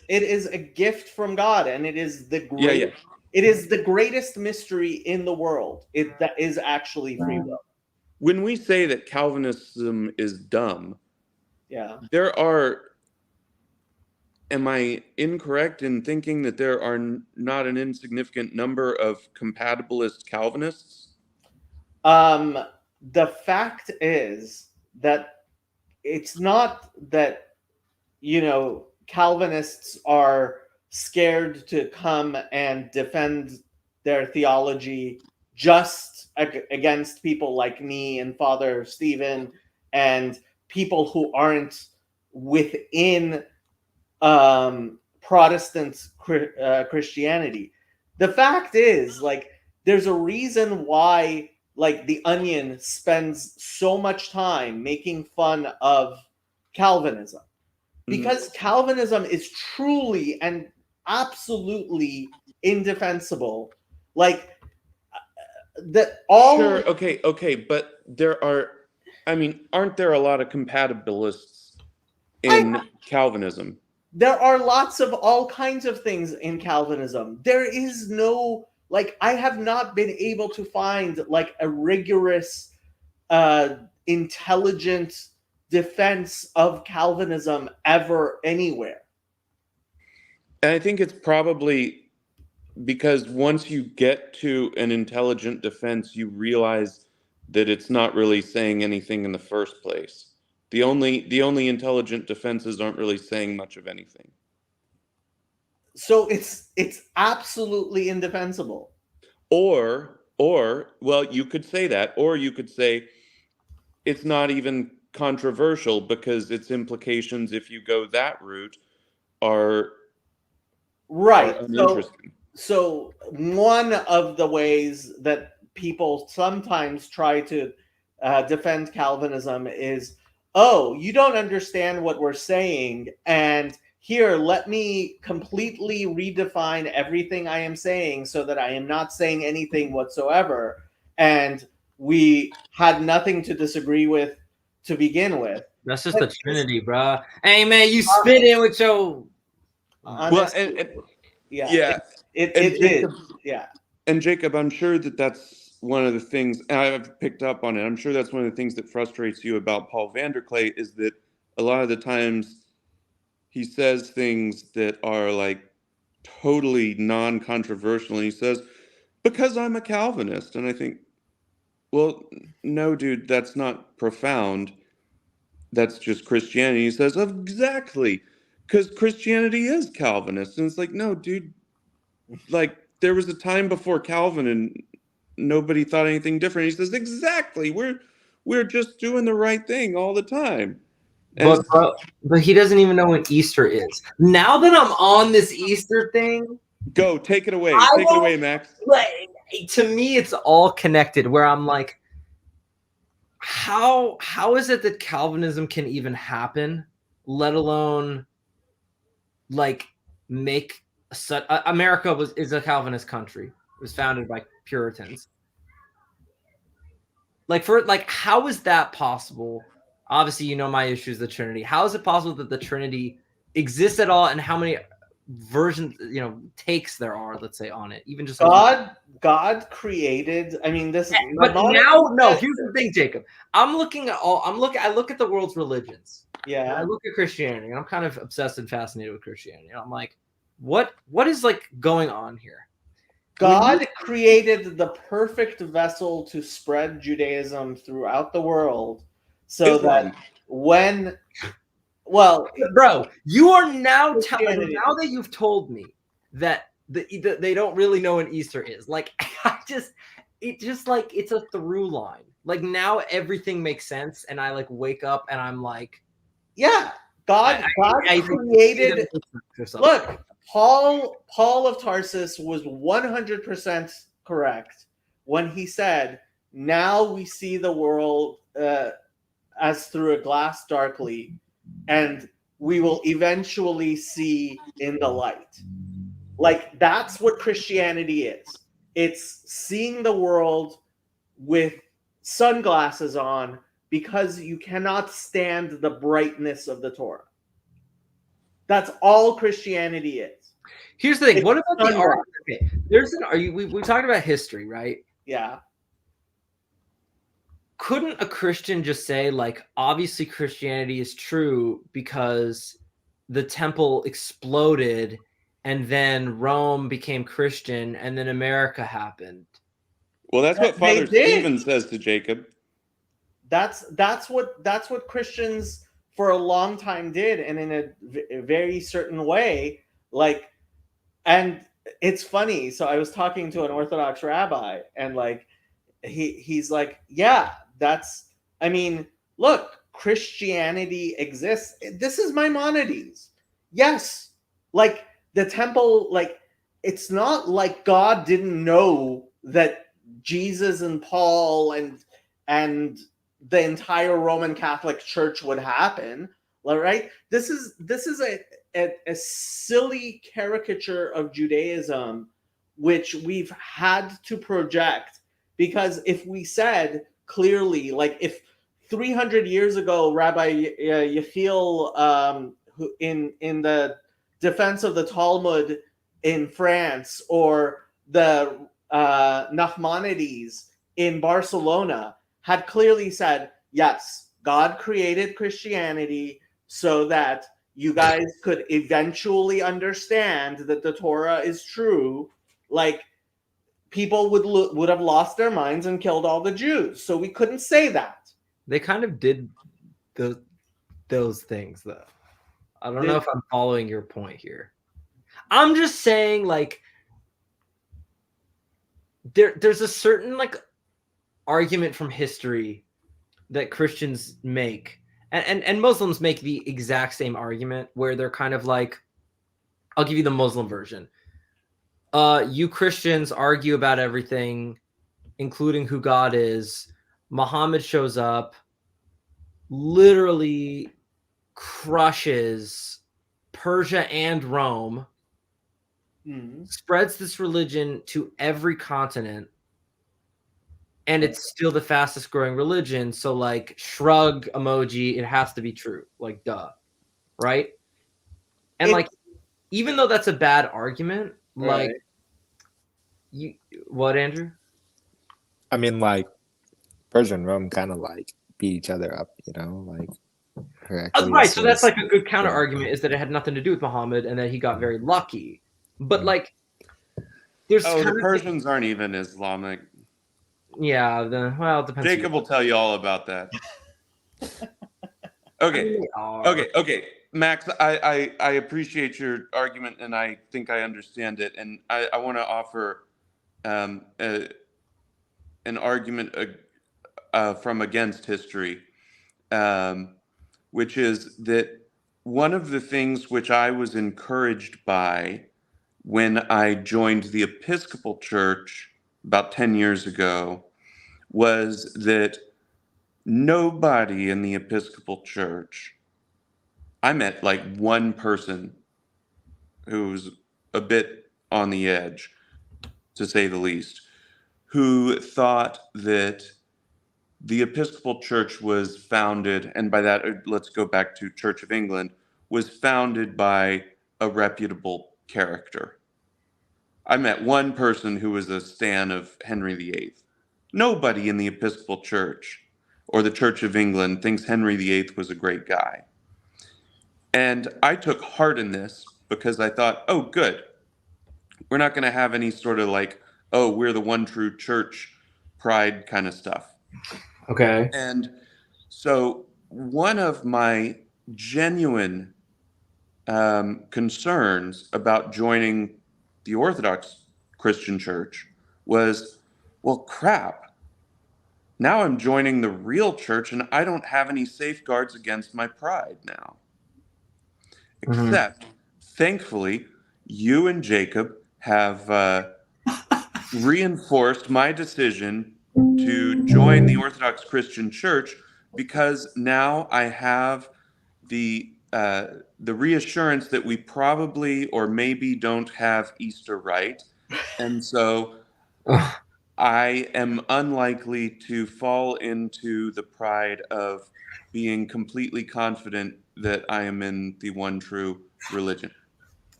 it is a gift from God, and it is the great. Yeah. It is the greatest mystery in the world. That is actually free will. When we say that Calvinism is dumb, Yeah. Am I incorrect in thinking that there are not an insignificant number of compatibilist Calvinists? The fact is that it's not that, Calvinists are scared to come and defend their theology just against people like me and Father Stephen and people who aren't within Protestant Christianity. The fact is, like, there's a reason why, like, The Onion spends so much time making fun of Calvinism, because Calvinism is truly and absolutely indefensible. Like, Sure, okay, but aren't there a lot of compatibilists in Calvinism? There are lots of all kinds of things in Calvinism. There is no, like, I have not been able to find like a rigorous, intelligent defense of Calvinism ever anywhere. And I think it's probably because once you get to an intelligent defense, you realize that it's not really saying anything in the first place. The only intelligent defenses aren't really saying much of anything. So it's absolutely indefensible. Or well, you could say that, or you could say it's not even controversial because its implications, if you go that route, are right. uninteresting. So one of the ways that people sometimes try to defend Calvinism is, oh, you don't understand what we're saying, and here, let me completely redefine everything I am saying so that I am not saying anything whatsoever, and we had nothing to disagree with to begin with. That's just the Trinity, bro. Hey, man, you spit in with your. Honestly, yeah, it Jacob, is. Yeah. And Jacob, I'm sure that's one of the things, and I've picked up on it. I'm sure that's one of the things that frustrates you about Paul Vanderklay is that a lot of the times he says things that are like totally non-controversial, and he says, because I'm a Calvinist. And I think, well, no, dude, that's not profound. That's just Christianity. He says, exactly. because Christianity is Calvinist, and it's like, no, dude, like there was a time before Calvin, and nobody thought anything different. He says, exactly, we're just doing the right thing all the time. And But he doesn't even know when Easter is. Now that I'm on this Easter thing, go take it away. Take it away, Max. Like, to me, it's all connected. Where I'm like, how is it that Calvinism can even happen, let alone like make America is a Calvinist country. It was founded by Puritans. How is that possible? Obviously, you know my issue is the Trinity. How is it possible that the Trinity exists at all, and how many versions, takes there are, let's say, on it? Even just God created. I mean, this. But now, no. Here's the thing, Jacob. I look at the world's religions. Yeah. I look at Christianity, and I'm kind of obsessed and fascinated with Christianity. And I'm like, what is like going on here? God created the perfect vessel to spread Judaism throughout the world, so that bro, you are now now that you've told me that they don't really know when Easter is. Like, it's a through line. Like, now everything makes sense, and I like wake up and I'm like, yeah, God created. Look, Paul of Tarsus was 100% correct when he said, "Now we see the world as through a glass darkly, and we will eventually see in the light." Like, that's what Christianity is. It's seeing the world with sunglasses on because you cannot stand the brightness of the Torah. That's all Christianity is. Here's the thing. What about the argument? Okay, there's an argument. We talked about history, right? Yeah. Couldn't a Christian just say, like, obviously Christianity is true because the temple exploded and then Rome became Christian and then America happened? Well, that's what Father Stephen says to Jacob. That's what Christians for a long time did, and in a very certain way. Like, and it's funny. So I was talking to an Orthodox rabbi, and like he's like, yeah, I mean, look, Christianity exists. This is Maimonides. Yes, like the temple, like it's not like God didn't know that Jesus and Paul and the entire Roman Catholic Church would happen, right? This is a silly caricature of Judaism, which we've had to project, because if we said clearly, like if 300 years ago, Rabbi Yechiel, who in the defense of the Talmud in France, or the Nachmanides in Barcelona, had clearly said, yes, God created Christianity so that you guys could eventually understand that the Torah is true, like people would have lost their minds and killed all the Jews. So we couldn't say that. They kind of did those things, though. I don't know if I'm following your point here. I'm just saying, like, there's a certain like argument from history that Christians make, and Muslims make the exact same argument, where they're kind of like, I'll give you the Muslim version. You Christians argue about everything, including who God is. Muhammad shows up, literally crushes Persia and Rome, spreads this religion to every continent, and it's still the fastest growing religion. So, like, shrug emoji, it has to be true. Like, duh. Right? And like, even though that's a bad argument, like, what, Andrew? I mean, like, Persia and Rome kind of like beat each other up, like. Right, so that's like a good counter argument, is that it had nothing to do with Muhammad and that he got very lucky. But like, there's the Persians aren't even Islamic. Yeah, it depends. Jacob will tell you all about that. Okay. Max, I appreciate your argument, and I think I understand it. And I want to offer an argument from against history, which is that one of the things which I was encouraged by when I joined the Episcopal Church about 10 years ago was that nobody in the Episcopal Church, I met like one person who's a bit on the edge, to say the least, who thought that the Episcopal Church was founded, and by that, let's go back to Church of England, was founded by a reputable character. I met one person who was a stan of Henry VIII. Nobody in the Episcopal Church or the Church of England thinks Henry VIII was a great guy. And I took heart in this because I thought, oh, good. We're not going to have any sort of like, oh, we're the one true church pride kind of stuff. Okay. And so one of my genuine concerns about joining the Orthodox Christian Church was, well, crap. Now I'm joining the real church and I don't have any safeguards against my pride now. Except, thankfully, you and Jacob have reinforced my decision to join the Orthodox Christian Church because now I have the reassurance that we probably or maybe don't have Easter right, and so I am unlikely to fall into the pride of being completely confident that I am in the one true religion.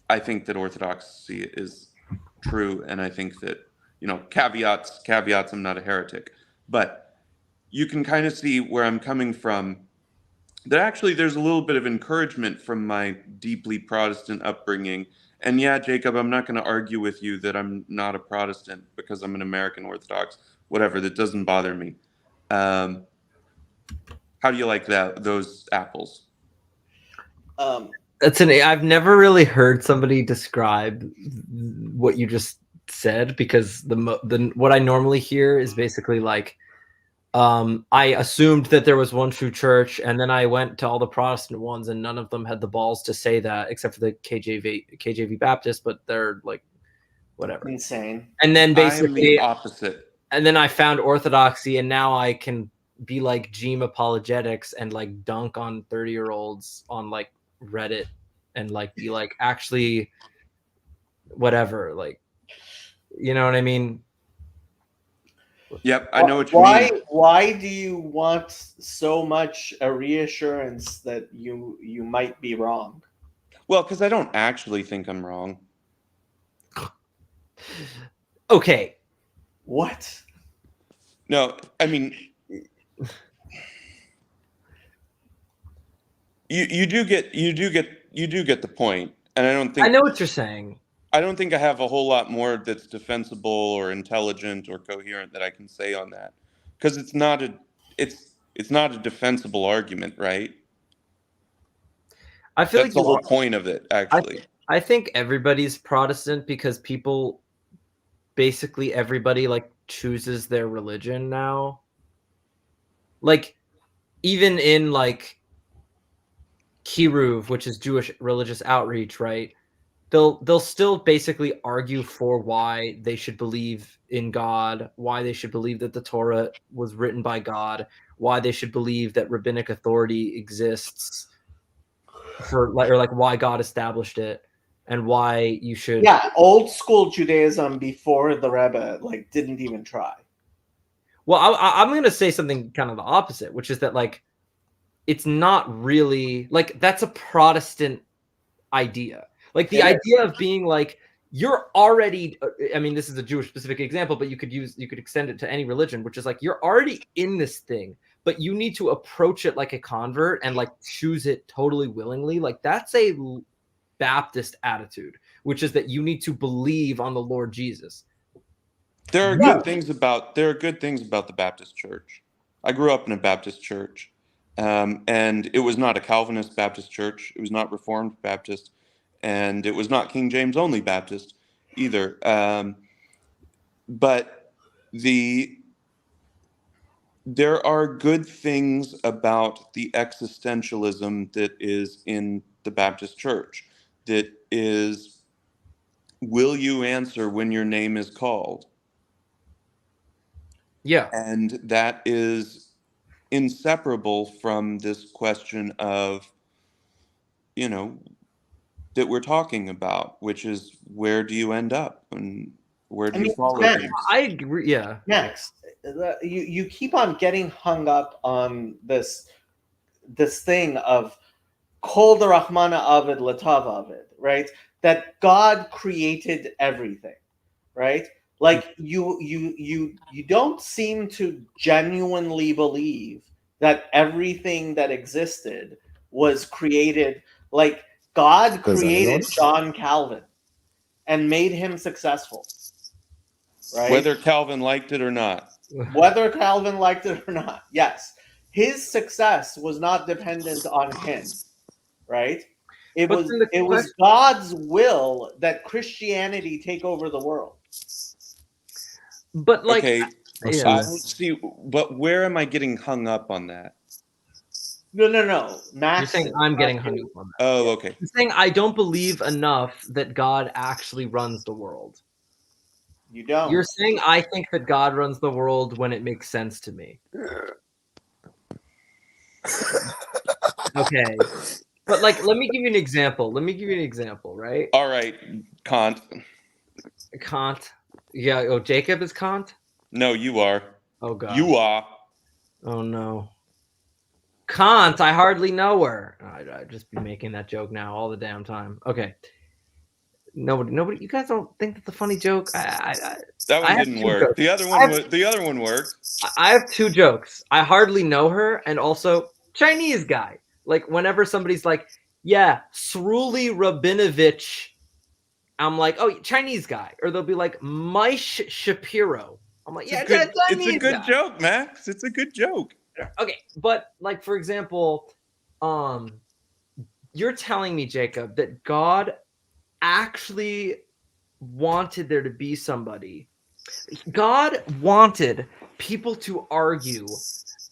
I think that Orthodoxy is true, and I think that, caveats, I'm not a heretic. But you can kind of see where I'm coming from. That actually there's a little bit of encouragement from my deeply Protestant upbringing. And yeah, Jacob, I'm not going to argue with you that I'm not a Protestant because I'm an American Orthodox. Whatever, that doesn't bother me. How do you like those apples? I've never really heard somebody describe what you just said, because what I normally hear is basically like, I assumed that there was one true church, and then I went to all the Protestant ones, and none of them had the balls to say that, except for the KJV Baptist, but they're like, whatever, insane. And then basically, I am the opposite. And then I found Orthodoxy, and now I can be like Gene apologetics and like dunk on 30-year-olds on like Reddit and like be like, actually, whatever, like, you know what I mean? Yep, I know what you mean. Why do you want so much a reassurance that you might be wrong? Well, because I don't actually think I'm wrong. Okay. What? No, I mean, you do get the point, and I don't think I know what you're saying. I don't think I have a whole lot more that's defensible or intelligent or coherent that I can say on that, because it's not a defensible argument, right? I feel that's like the whole point of it, actually. I think everybody's Protestant because basically everybody like chooses their religion now. Like, even in like Kiruv, which is Jewish religious outreach, right? They'll still basically argue for why they should believe in God, why they should believe that the Torah was written by God, why they should believe that rabbinic authority exists, or like why God established it, and why you should. Yeah, old school Judaism before the Rebbe like didn't even try. Well, I'm going to say something kind of the opposite, which is that like it's not really like that's a Protestant idea. Like the idea of being like, you're already, I mean, this is a Jewish specific example, but you could extend it to any religion, which is like, you're already in this thing, but you need to approach it like a convert and like choose it totally willingly. Like that's a Baptist attitude, which is that you need to believe on the Lord Jesus. There are good things about the Baptist church. I grew up in a Baptist church. And it was not a Calvinist Baptist church. It was not Reformed Baptist, and it was not King James only Baptist either. But there are good things about the existentialism that is in the Baptist church. That is, will you answer when your name is called? Yeah. And that is inseparable from this question of, that we're talking about, which is, where do you end up and where do you follow Max, Jesus? I agree. Yeah. Max, you keep on getting hung up on this thing of Kol Rahmana Avid Latav Avid, right? That God created everything, right? Like you don't seem to genuinely believe that everything that existed was created. Like God Does anyone? created John Calvin and made him successful, right? Whether Calvin liked it or not. Whether Calvin liked it or not, yes. His success was not dependent on him, right? It But was then the was God's will that Christianity take over the world. But like, Okay, yeah. I don't see, but where am I getting hung up on that? No. You're Max saying is I'm not getting you. hung up on that. Oh, okay. You're saying I don't believe enough that God actually runs the world. You don't. You're saying I think that God runs the world when it makes sense to me. Okay. But like, let me give you an example. Right? All right, Kant. Kant. Yeah. Oh, Jacob is Kant? No, you are. Oh, God. You are. Oh, no. Kant, I hardly know her. I'd just be making that joke now all the damn time. Okay. Nobody. You guys don't think that's a funny joke? That I one have didn't two work. jokes. The other one worked. I have two jokes. I hardly know her, and also Chinese guy. Like whenever somebody's like, "Yeah, Sruli Rabinovich," I'm like, "Oh, Chinese guy," or they'll be like, "Maish Shapiro." I'm like, It's "Yeah, a good, Chinese it's a good guy." joke, Max. It's a good joke. Okay, but like for example, you're telling me, Jacob, that God actually wanted there to be somebody. God wanted people to argue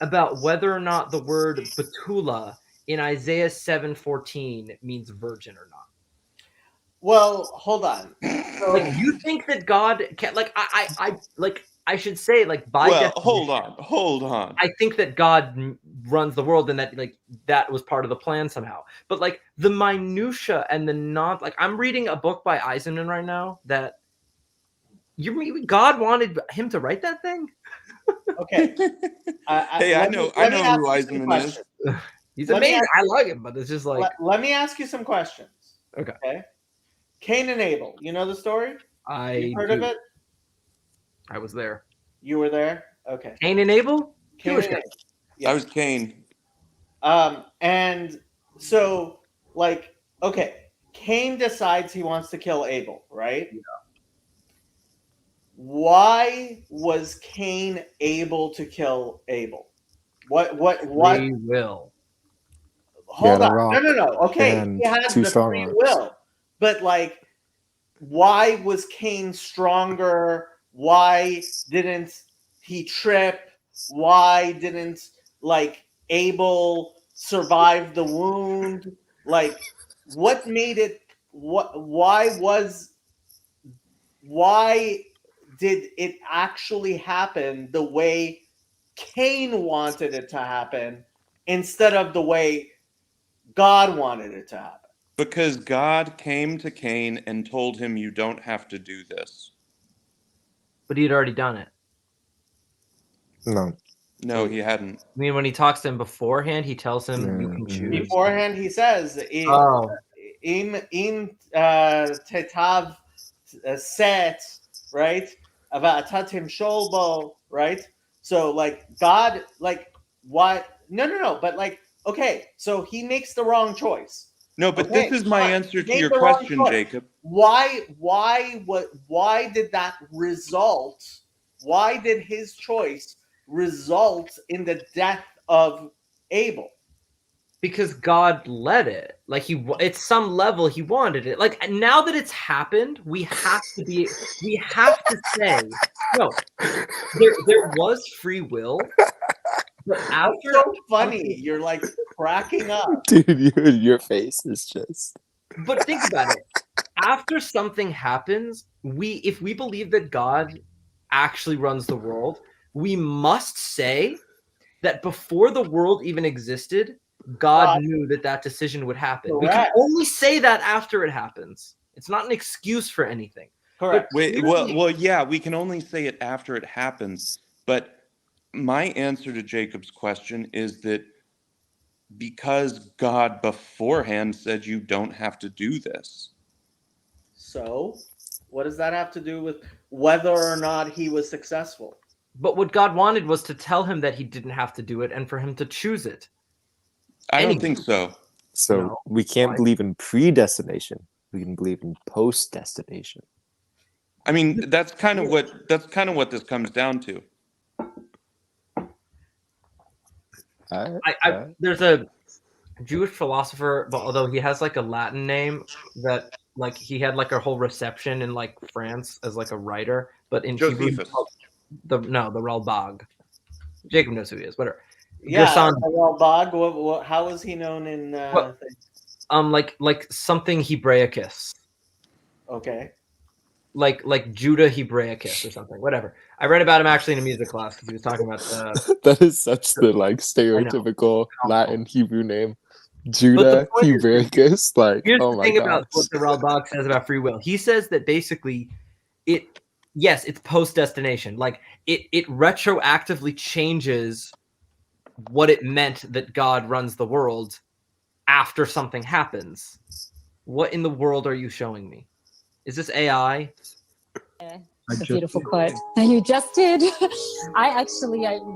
about whether or not the word Betula in Isaiah 7:14 means virgin or not. Well, hold on. Like you think that God can I should say like by Well, definition, hold on. I think that God runs the world and that like that was part of the plan somehow. But like the minutia and the not like I'm reading a book by Eisenman right now that God wanted him to write that thing. Okay. Hey, I know who Eisenman is. He's Let me amazing. ask- I like him, but it's just like Let me ask you some questions. Okay. Cain and Abel. You know the story? You heard of it? I was there. You were there? Okay. Cain and Abel? Cain Jewish and guy. Abel. Yeah. I was Cain. And so, like, okay, Cain decides he wants to kill Abel, right? Yeah. Why was Cain able to kill Abel? What? Free will. Hold Yeah, on. No. Okay, and he has two the strong free arms. will, but like, why was Cain stronger? Why didn't he trip? Why didn't like Abel survive the wound? Like, what made it? Why did it actually happen the way Cain wanted it to happen instead of the way God wanted it to happen? Because God came to Cain and told him, you don't have to do this. But he'd already done it. No. No, he hadn't. I mean, when he talks to him beforehand, he tells him you can Mhm. choose. Beforehand, he says, Oh, "In tetav set," right? About tatim sholbo, right? So, like, God, like, why? No. But like, okay, so he makes the wrong choice. No, but Okay, this is my fine. answer He to made your the wrong question, choice. Jacob. Why did that result? Why did his choice result in the death of Abel? Because God let it. Like at some level he wanted it. Like now that it's happened, we have to say no. There was free will, but after That's so funny. You're like cracking up. Dude, your face is just. But think about it. After something happens, if we believe that God actually runs the world, we must say that before the world even existed, God knew that decision would happen. Correct. We can only say that after it happens. It's not an excuse for anything. Correct. Wait, well, yeah, we can only say it after it happens. But my answer to Jacob's question is that because God beforehand said you don't have to do this. So, what does that have to do with whether or not he was successful? But what God wanted was to tell him that he didn't have to do it and for him to choose it. I don't think so. So No. we can't Why? believe in predestination. We can believe in post-destination. I mean, that's kind of what this comes down to. There's a Jewish philosopher, but although he has like a Latin name that like he had like a whole reception in like France as like a writer, but in Hebrew Josephus. the Ralbag. Jacob knows who he is. Whatever. Yeah, Gerson. Ralbag. How is he known in? Like something Hebraicus. Okay. Like Judah Hebraicus or something. Whatever. I read about him actually in a music class because he was talking about That is such the like stereotypical Latin Hebrew name. Judah Hebraicus. Like, here's oh the my thing god. about what the Ralbag says about free will. He says that basically it's post-destination. Like it retroactively changes what it meant that God runs the world after something happens. What in the world are you showing me? Is this AI? It's a beautiful quote. You just did. I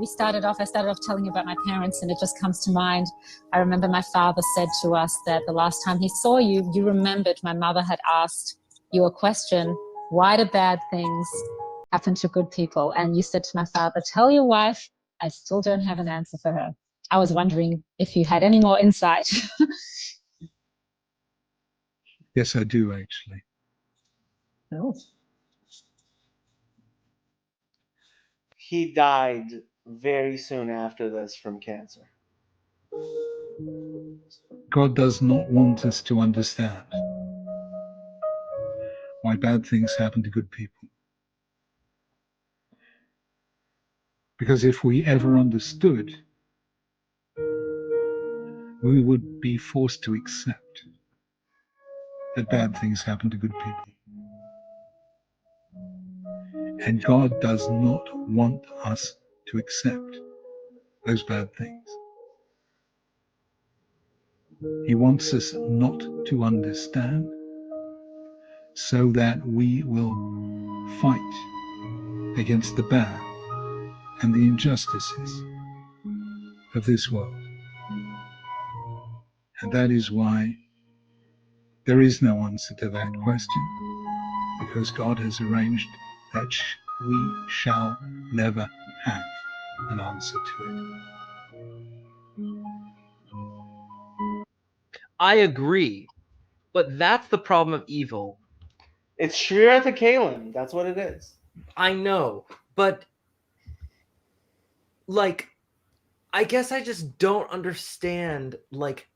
started off telling you about my parents, and it just comes to mind. I remember my father said to us that the last time he saw you, you remembered my mother had asked you a question, why do bad things happen to good people? And you said to my father, tell your wife, I still don't have an answer for her. I was wondering if you had any more insight. Yes, I do, actually. Oh. He died very soon after this from cancer. God does not want us to understand why bad things happen to good people. Because if we ever understood, we would be forced to accept that bad things happen to good people. And God does not want us to accept those bad things. He wants us not to understand so that we will fight against the bad and the injustices of this world. And that is why there is no answer to that question, because God has arranged that we shall never have an answer to it. I agree, but that's the problem of evil. It's Shira the Kalim. That's what it is. I know, but like, I guess I just don't understand like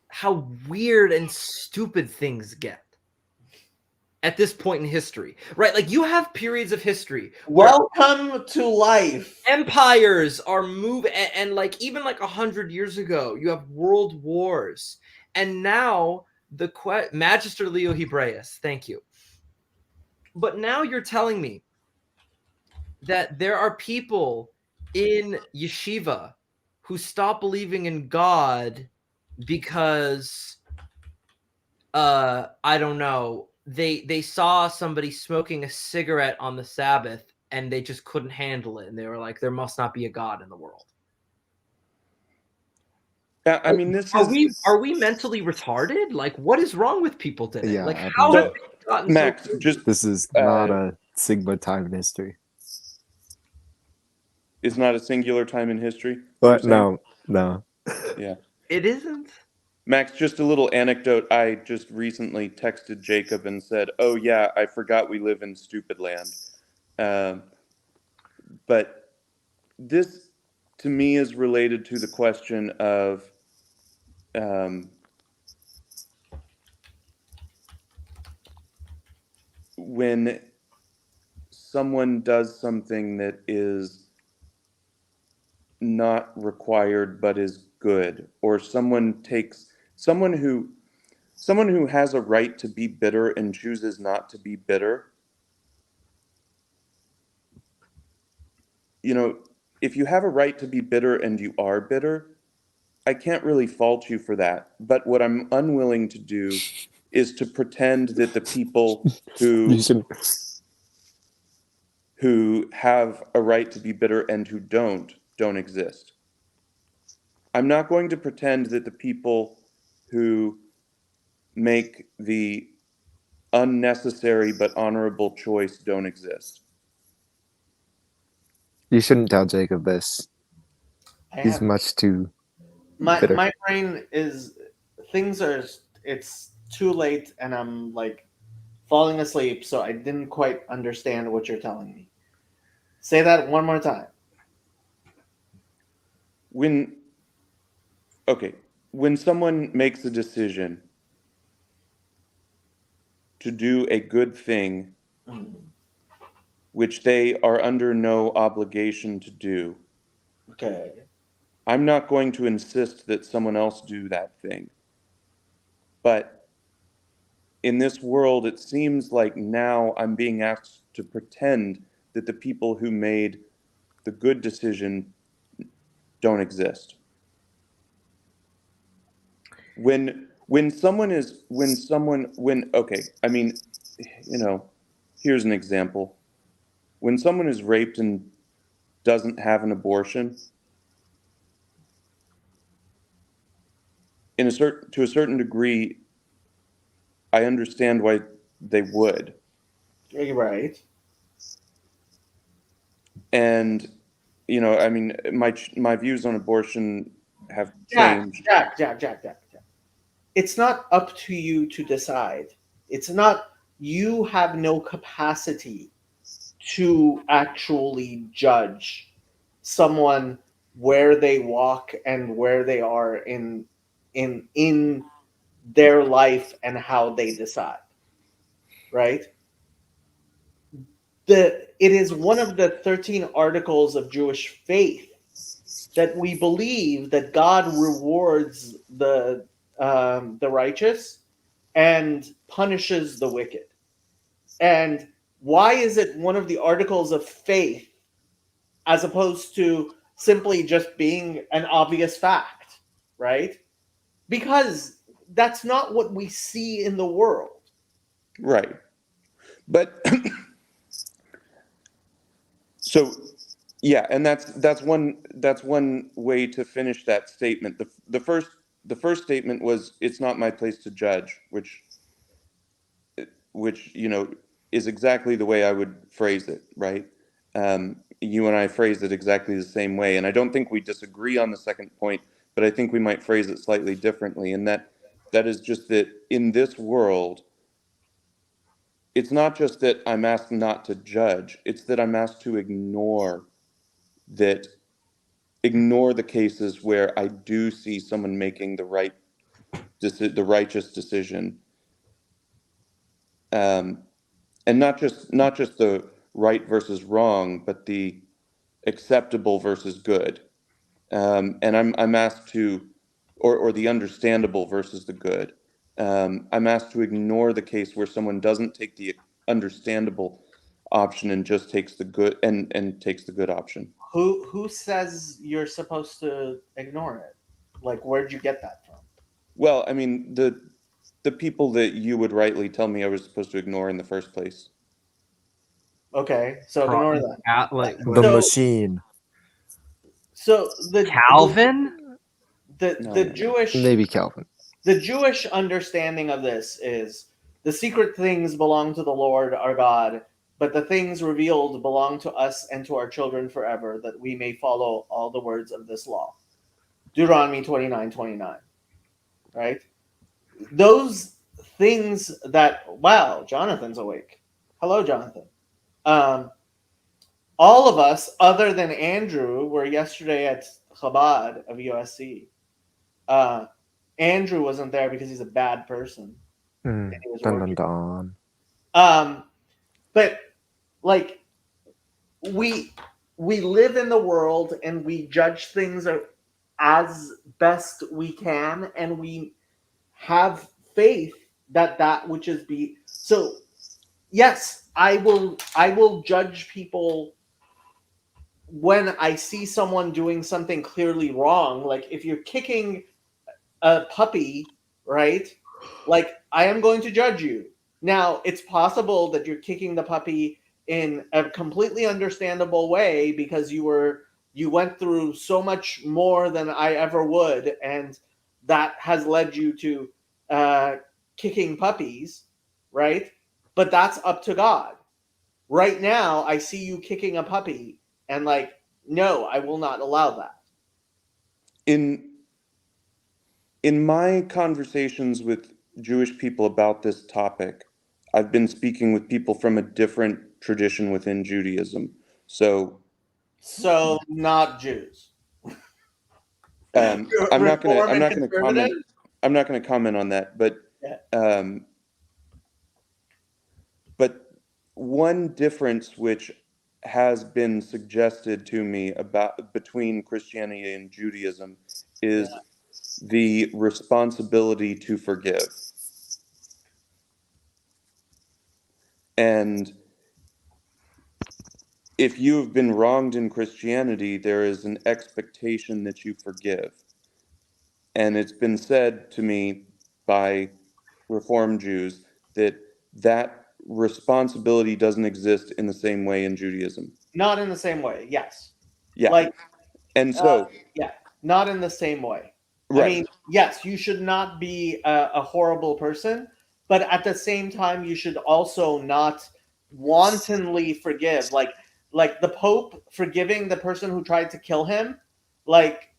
how weird and stupid things get at this point in history, right? Like you have periods of history. Welcome to life. Empires are moving, and like even like 100 years ago, you have world wars, and now the Magister Leo Hebraeus. Thank you. But now you're telling me that there are people in yeshiva who stop believing in God because I don't know, they saw somebody smoking a cigarette on the Sabbath and they just couldn't handle it, and they were like, there must not be a God in the world. Yeah, I mean, are we mentally retarded? Like, what is wrong with people today? Yeah, like, I how don't have they gotten Max, so just This is not a Sigma time in history. is not a singular time in history? But you're saying? no. Yeah. It isn't. Max, just a little anecdote. I just recently texted Jacob and said, "Oh yeah, I forgot we live in stupid land." Um, but this, to me, is related to the question of when someone does something that is not required but is good, or someone who has a right to be bitter and chooses not to be bitter. You know, if you have a right to be bitter and you are bitter, I can't really fault you for that. But what I'm unwilling to do is to pretend that the people You should. who have a right to be bitter and who don't exist. I'm not going to pretend that the people who make the unnecessary but honorable choice don't exist. You shouldn't tell Jacob this. I He's have much too my bitter. my brain is it's too late and I'm like falling asleep, so I didn't quite understand what you're telling me. Say that one more time. When someone makes a decision to do a good thing, which they are under no obligation to do, Okay. I'm not going to insist that someone else do that thing. But in this world, it seems like now I'm being asked to pretend that the people who made the good decision don't exist. When I mean, you know, here's an example. When someone is raped and doesn't have an abortion, to a certain degree, I understand why they would. You're right. And I mean, my views on abortion have changed. Jack. It's not up to you to decide. It's not, you have no capacity to actually judge someone where they walk and where they are in their life and how they decide. Right? It is one of the 13 articles of Jewish faith that we believe that God rewards the righteous and punishes the wicked. And why is it one of the articles of faith as opposed to simply just being an obvious fact, right? Because that's not what we see in the world. Right. But so yeah, and that's one way to finish that statement. The first statement was, it's not my place to judge, which is exactly the way I would phrase it, right? You and I phrased it exactly the same way, and I don't think we disagree on the second point, but I think we might phrase it slightly differently, and that is just that in this world, it's not just that I'm asked not to judge, it's that I'm asked to ignore the cases where I do see someone making the righteous decision, and not just the right versus wrong, but the acceptable versus good. And I'm asked to, or the understandable versus the good. I'm asked to ignore the case where someone doesn't take the understandable option and just takes the good and takes the good option. Who says you're supposed to ignore it? Like, where'd you get that from? Well, I mean, the people that you would rightly tell me I was supposed to ignore in the first place. Okay, so ignore that. Like The So- machine. So Calvin? the Jewish Maybe Calvin. the Jewish understanding of this is the secret things belong to the Lord our God, but the things revealed belong to us and to our children forever, that we may follow all the words of this law. Deuteronomy 29:29. Right? Those things that, wow, Jonathan's awake. Hello, Jonathan. All of us, other than Andrew, were yesterday at Chabad of USC. Andrew wasn't there because he's a bad person. And he was Dun, working. dun, dun. But like we live in the world and we judge things as best we can, and we have faith that which is so. Yes, I will judge people when I see someone doing something clearly wrong. Like if you're kicking a puppy, right? Like I am going to judge you. Now, it's possible that you're kicking the puppy in a completely understandable way because you went through so much more than I ever would, and that has led you to kicking puppies, right? But that's up to God. Right now, I see you kicking a puppy, and like, no, I will not allow that. In my conversations with Jewish people about this topic, I've been speaking with people from a different tradition within Judaism. So not Jews. I'm not going Reform and to comment. conservative? I'm not going to comment on that. But Yeah. but one difference which has been suggested to me between Christianity and Judaism is the responsibility to forgive. And if you have been wronged in Christianity, there is an expectation that you forgive. And it's been said to me by Reform Jews that responsibility doesn't exist in the same way in Judaism. Not in the same way, yes. Yeah. Like, and so, not in the same way. right. I mean, yes, you should not be a horrible person, but at the same time, you should also not wantonly forgive. Like the Pope forgiving the person who tried to kill him, like,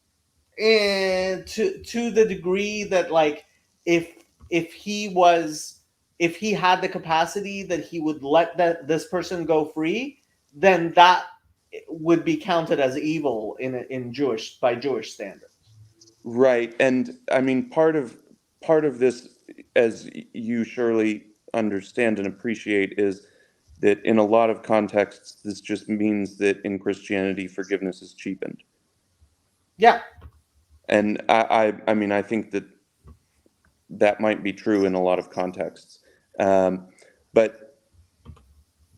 to the degree that, like, if he had the capacity that he would let this person go free, then that would be counted as evil by Jewish standards. Right. And I mean, part of this, as you surely understand and appreciate, is that in a lot of contexts, this just means that in Christianity, forgiveness is cheapened. Yeah. And I mean, I think that might be true in a lot of contexts. But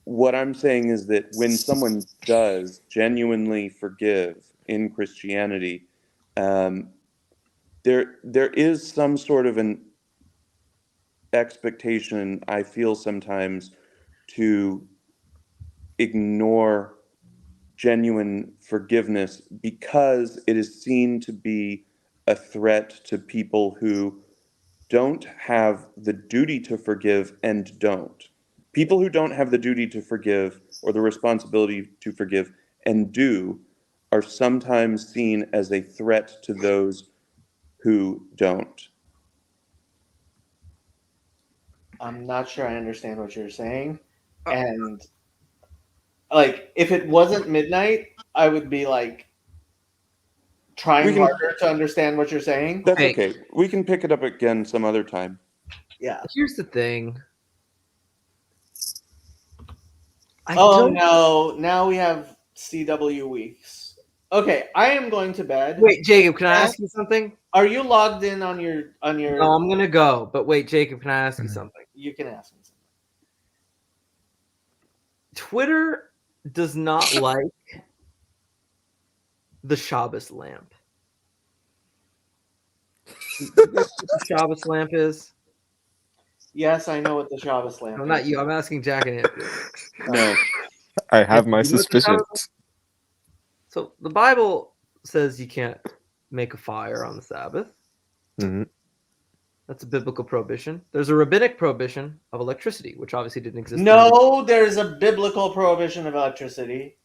what I'm saying is that when someone does genuinely forgive in Christianity, there is some sort of an expectation, I feel sometimes, to ignore genuine forgiveness because it is seen to be a threat to people who don't have the duty to forgive and don't. People who don't have the duty to forgive or the responsibility to forgive and do are sometimes seen as a threat to those who don't. I'm not sure I understand what you're saying. And like, if it wasn't midnight, I would be like trying harder to understand what you're saying. That's okay. We can pick it up again some other time. Yeah. Here's the thing. No, now we have CW weeks. Okay, I am going to bed. Wait, Jacob, can I ask you something? Are you logged in on your No, I'm gonna go. But wait, Jacob, can I ask you something? You can ask me something. Twitter does not like the Shabbos lamp. You know what the Shabbos lamp is? Yes, I know what the Shabbos lamp is. I'm not you. I'm asking Jack and Anthony. No. I have my suspicions. So the Bible says you can't make a fire on the Sabbath. Mm-hmm. That's a biblical prohibition. There's a rabbinic prohibition of electricity, which obviously didn't exist. No, there's a biblical prohibition of electricity.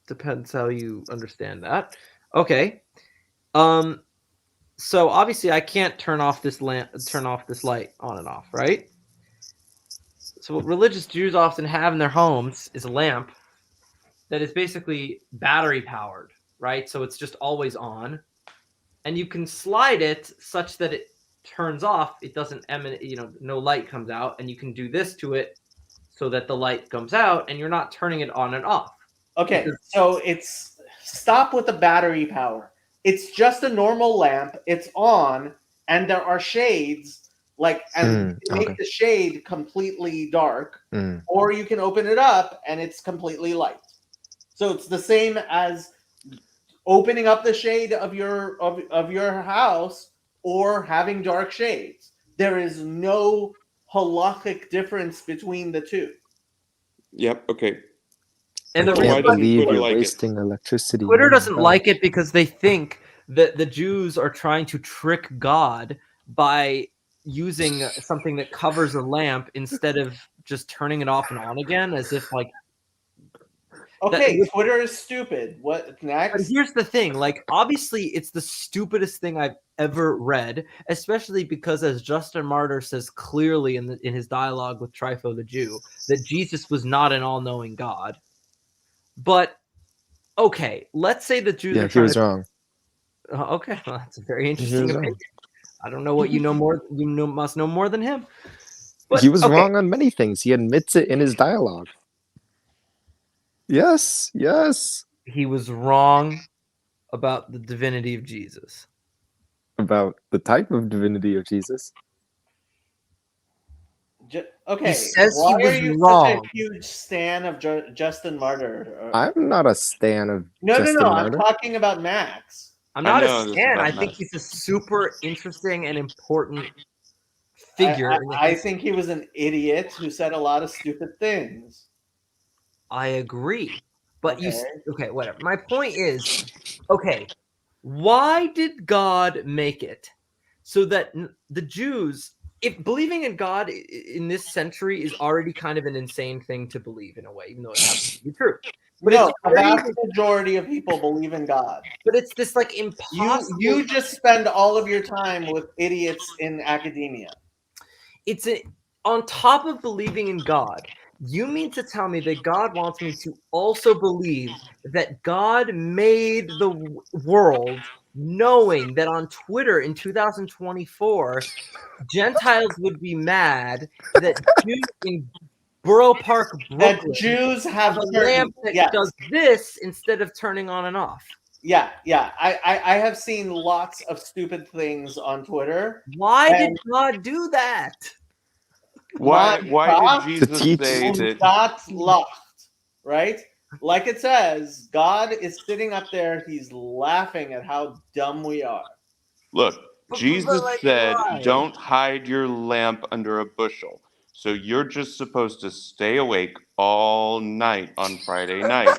Depends how you understand that. Okay. So obviously I can't turn off this light on and off, right? So what religious Jews often have in their homes is a lamp that is basically battery powered, right? So it's just always on. And you can slide it such that it turns off. It doesn't emanate, no light comes out. And you can do this to it so that the light comes out and you're not turning it on and off. Okay, so stop with the battery power. It's just a normal lamp. It's on, and there are shades, make the shade completely dark, or you can open it up and it's completely light. So it's the same as opening up the shade of your house or having dark shades. There is no halakhic difference between the two. Yep. Okay. And I the can't reason believe Twitter you're like it? wasting electricity. Twitter Oh my doesn't God. like it because they think that the Jews are trying to trick God by using something that covers a lamp instead of just turning it off and on again, as if like. Okay, Twitter is stupid. What next? But here's the thing, obviously it's the stupidest thing I've ever read, especially because, as Justin Martyr says clearly in his dialogue with Trypho the Jew, that Jesus was not an all-knowing God. But okay, let's say the Jews are Yeah, he trying was wrong. Okay, well, that's a very He interesting was opinion. wrong. I don't know what you know more. You must know more than him. But, He was okay, wrong on many things. He admits it in his dialogue. Yes. he was wrong about the divinity of Jesus. About the type of divinity of Jesus. Okay, He says why he was are you wrong. such a huge stan of Justin Martyr? I'm not a stan of No, Justin I'm Martyr. talking about Max. I'm I not know a this stan. about I think Max. he's a super interesting and important figure. I think he was an idiot who said a lot of stupid things. I agree. But Okay. whatever. My point is, okay, why did God make it so that the Jews, if believing in God in this century is already kind of an insane thing to believe in a way, even though it happens to be true. But No, it's the crazy, vast majority of people believe in God. but it's this impossible. You just spend all of your time with idiots in academia. It's on top of believing in God. You mean to tell me that God wants me to also believe that God made the world knowing that on Twitter in 2024, Gentiles would be mad that Jews in Borough Park, That Brooklyn, Jews have a certain, lamp that does this instead of turning on and off? Yeah. I have seen lots of stupid things on Twitter. Why did God do that? Why did Jesus teach. say that? That's lacht, right? Like it says, God is sitting up there. He's laughing at how dumb we are. Look, Jesus said, why? "Don't hide your lamp under a bushel." So you're just supposed to stay awake all night on Friday night.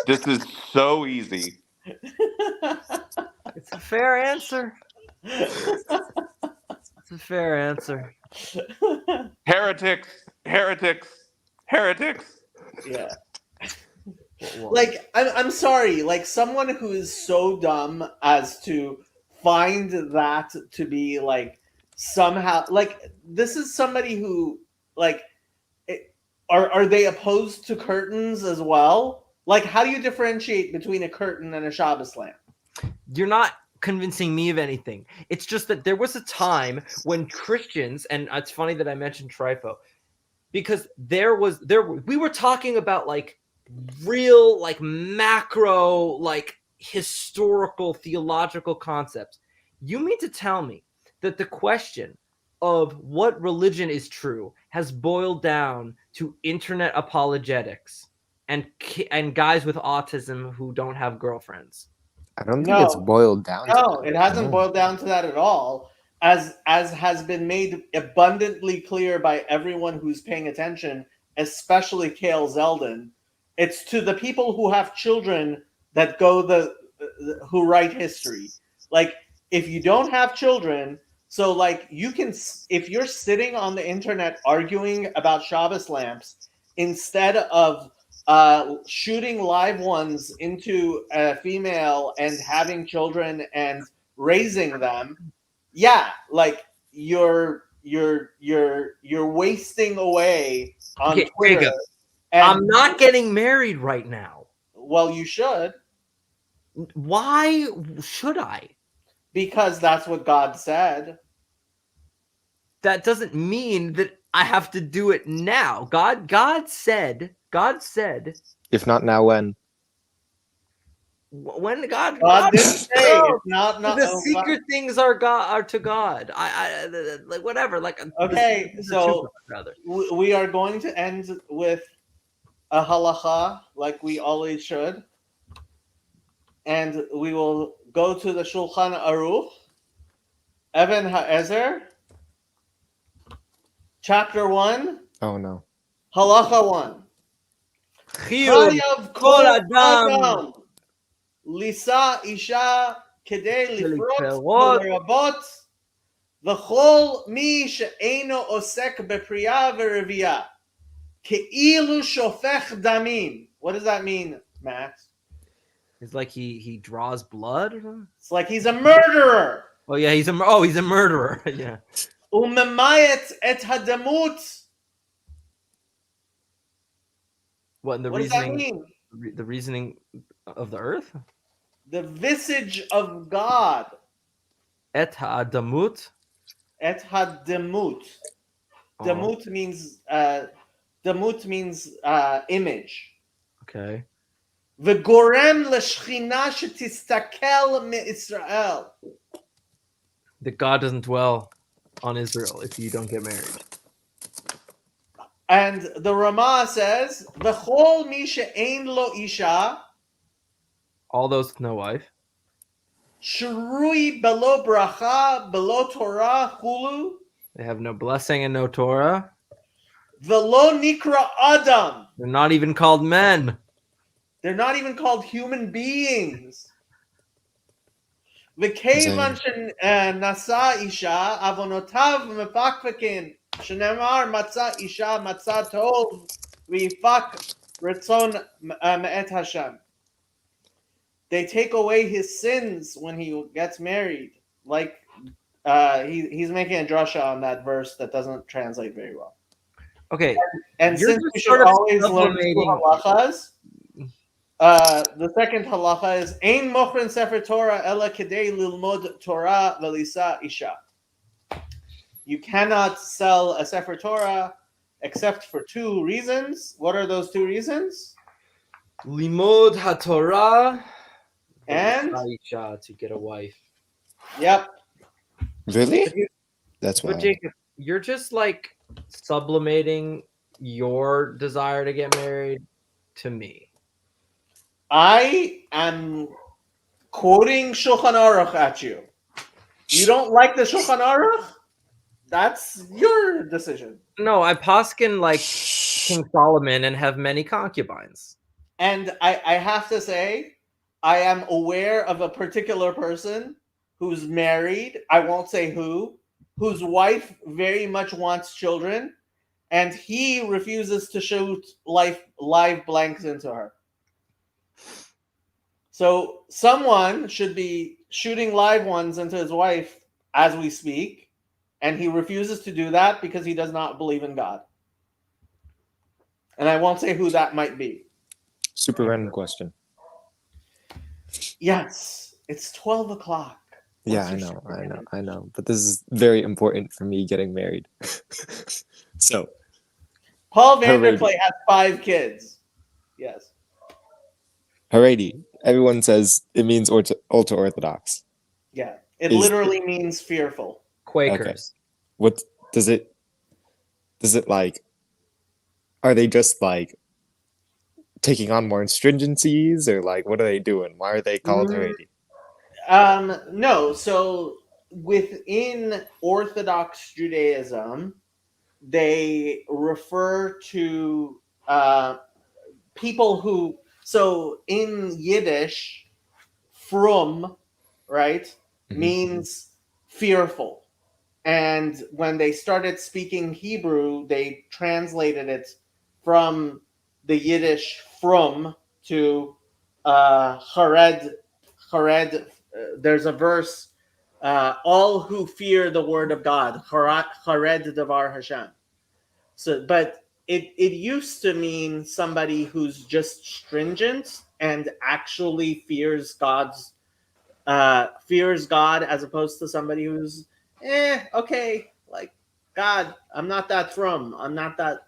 This is so easy. It's a fair answer. It's a fair answer. Heretics. Yeah. I'm sorry, someone who is so dumb as to find that to be somehow this is somebody who are they opposed to curtains as well? How do you differentiate between a curtain and a Shabbos lamp? You're not convincing me of anything. It's just that there was a time when Christians, and it's funny that I mentioned Trypho, because we were talking about real macro historical theological concepts. You mean to tell me that the question of what religion is true has boiled down to internet apologetics and guys with autism who don't have girlfriends? I don't think it's boiled down to No, that. it hasn't boiled down to that at all. As has been made abundantly clear by everyone who's paying attention, especially Cale Zeldin. It's to the people who have children that go who write history. Like, if you don't have children, so like you can, if you're sitting on the internet arguing about Shabbos lamps instead of shooting live ones into a female and having children and raising them, yeah, like you're wasting away on Okay, Twitter. Jacob, And, I'm not getting married right now. well, you should, Why should I? because that's what God said. That doesn't mean that I have to do it now. God said, If not now, when? when God Didn't say it's not the secret things are to God. I like whatever. Like okay. So rather. we are going to end with a halacha, like we always should, and we will go to the Shulchan Aruch, Even HaEzer, chapter 1, Oh no. halacha 1. Chiyuv Chayav kol kol adam adam lisa isha kedei lifrot Lifrot. v'lerabot v'chol mi she'eino osek bepriya v'reviya ke'ilu shofech damim. What does that mean, Matt? It's like he draws blood or something? It's like he's a murderer. Oh yeah, he's a murderer. Yeah. Umemayet et hadamut. What, the What does that reasoning mean? the reasoning of the earth? The visage of God. Et ha'adamut. Et hadamut. Oh, Damut means image. okay. V'gorem l'shchina shetistakel mi'Israel. That God doesn't dwell on Israel if you don't get married. And the Ramah says, V'chol mi she'ein lo isha, All those with no wife. shrui belo bracha, belo Torah hulu, They have no blessing and no Torah. v'lo nikra adam. They're not even called men. They're not even called human beings. V'kevan nasa isha, avonotav mefakfakin, shenemar matzah isha matzah tov, v'yifak retzon me'et Hashem. They take away his sins when he gets married. Like he's making a drasha on that verse that doesn't translate very well. Okay. And You're since just we sort should of always learn two sublimating- halachas, the second halacha is Ein mochrin sefer Torah ela kedei lilmod Torah velisa isha. You cannot sell a sefer Torah except for two reasons. What are those two reasons? Limod HaTorah And Aisha, to get a wife. yep, Really? That's But wild. Jacob, you're just like sublimating your desire to get married to me. I am quoting Shulchan Aruch at you. You don't like the Shulchan Aruch? That's your decision. No, I poskin like King Solomon and have many concubines. And I have to say, I am aware of a particular person who's married, I won't say who, whose wife very much wants children, and he refuses to shoot live blanks into her. So someone should be shooting live ones into his wife as we speak, and he refuses to do that because he does not believe in God. And I won't say who that might be. Super random question. Yes, it's 12 o'clock. Yeah, I know. But this is very important for me getting married. So, Paul Vanderklay has 5 kids. Yes. alrighty. Everyone says it means ultra orthodox. Yeah. It Is- literally means fearful. Quakers. What does it like? Are they just like taking on more stringencies, or like what are they doing? Why are they called Haredi? No. So within Orthodox Judaism, they refer to people who, so in Yiddish, frum, right, Mhm. means fearful. And when they started speaking Hebrew, they translated it from the Yiddish frum to chared. Chared. There's a verse, all who fear the word of God, chared devar Hashem. So, but it used to mean somebody who's just stringent and actually fears God, as opposed to somebody who's okay, like God, I'm not that from, I'm not that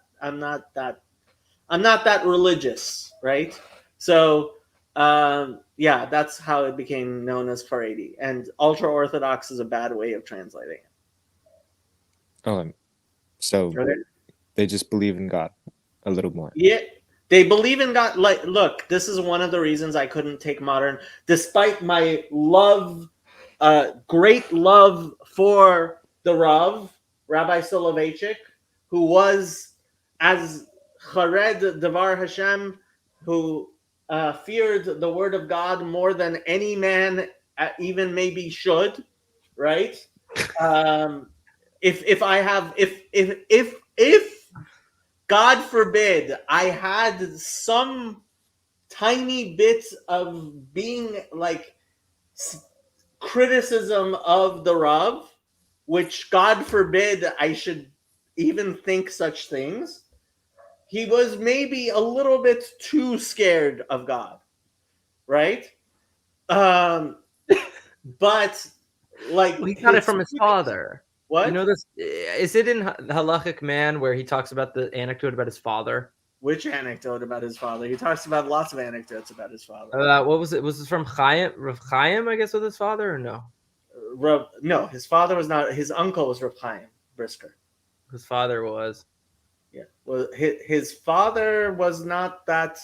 religious, right? So yeah, that's how it became known as Haredi, and ultra orthodox is a bad way of translating So it. they just believe in God a little more. Yeah, they believe in God. Like, look, this is one of the reasons I couldn't take modern, despite my great love for the Rav, Rabbi Soloveitchik, who was as Chared Devar Hashem, who feared the word of God more than any man even maybe should, right? If I have if God forbid I had some tiny bit of being like criticism of the Rav, which God forbid I should even think such things. He was maybe a little bit too scared of God, right? But like Well, he got it from his father. What? You know this? Is it in Halachic Man where he talks about the anecdote about his father? Which anecdote about his father? He talks about lots of anecdotes about his father. What was it? Was it from Rav Chaim, I guess, with his father, or no? No, his father was not. His uncle was Rav Chaim Brisker. His father was. Yeah, well, his father was not that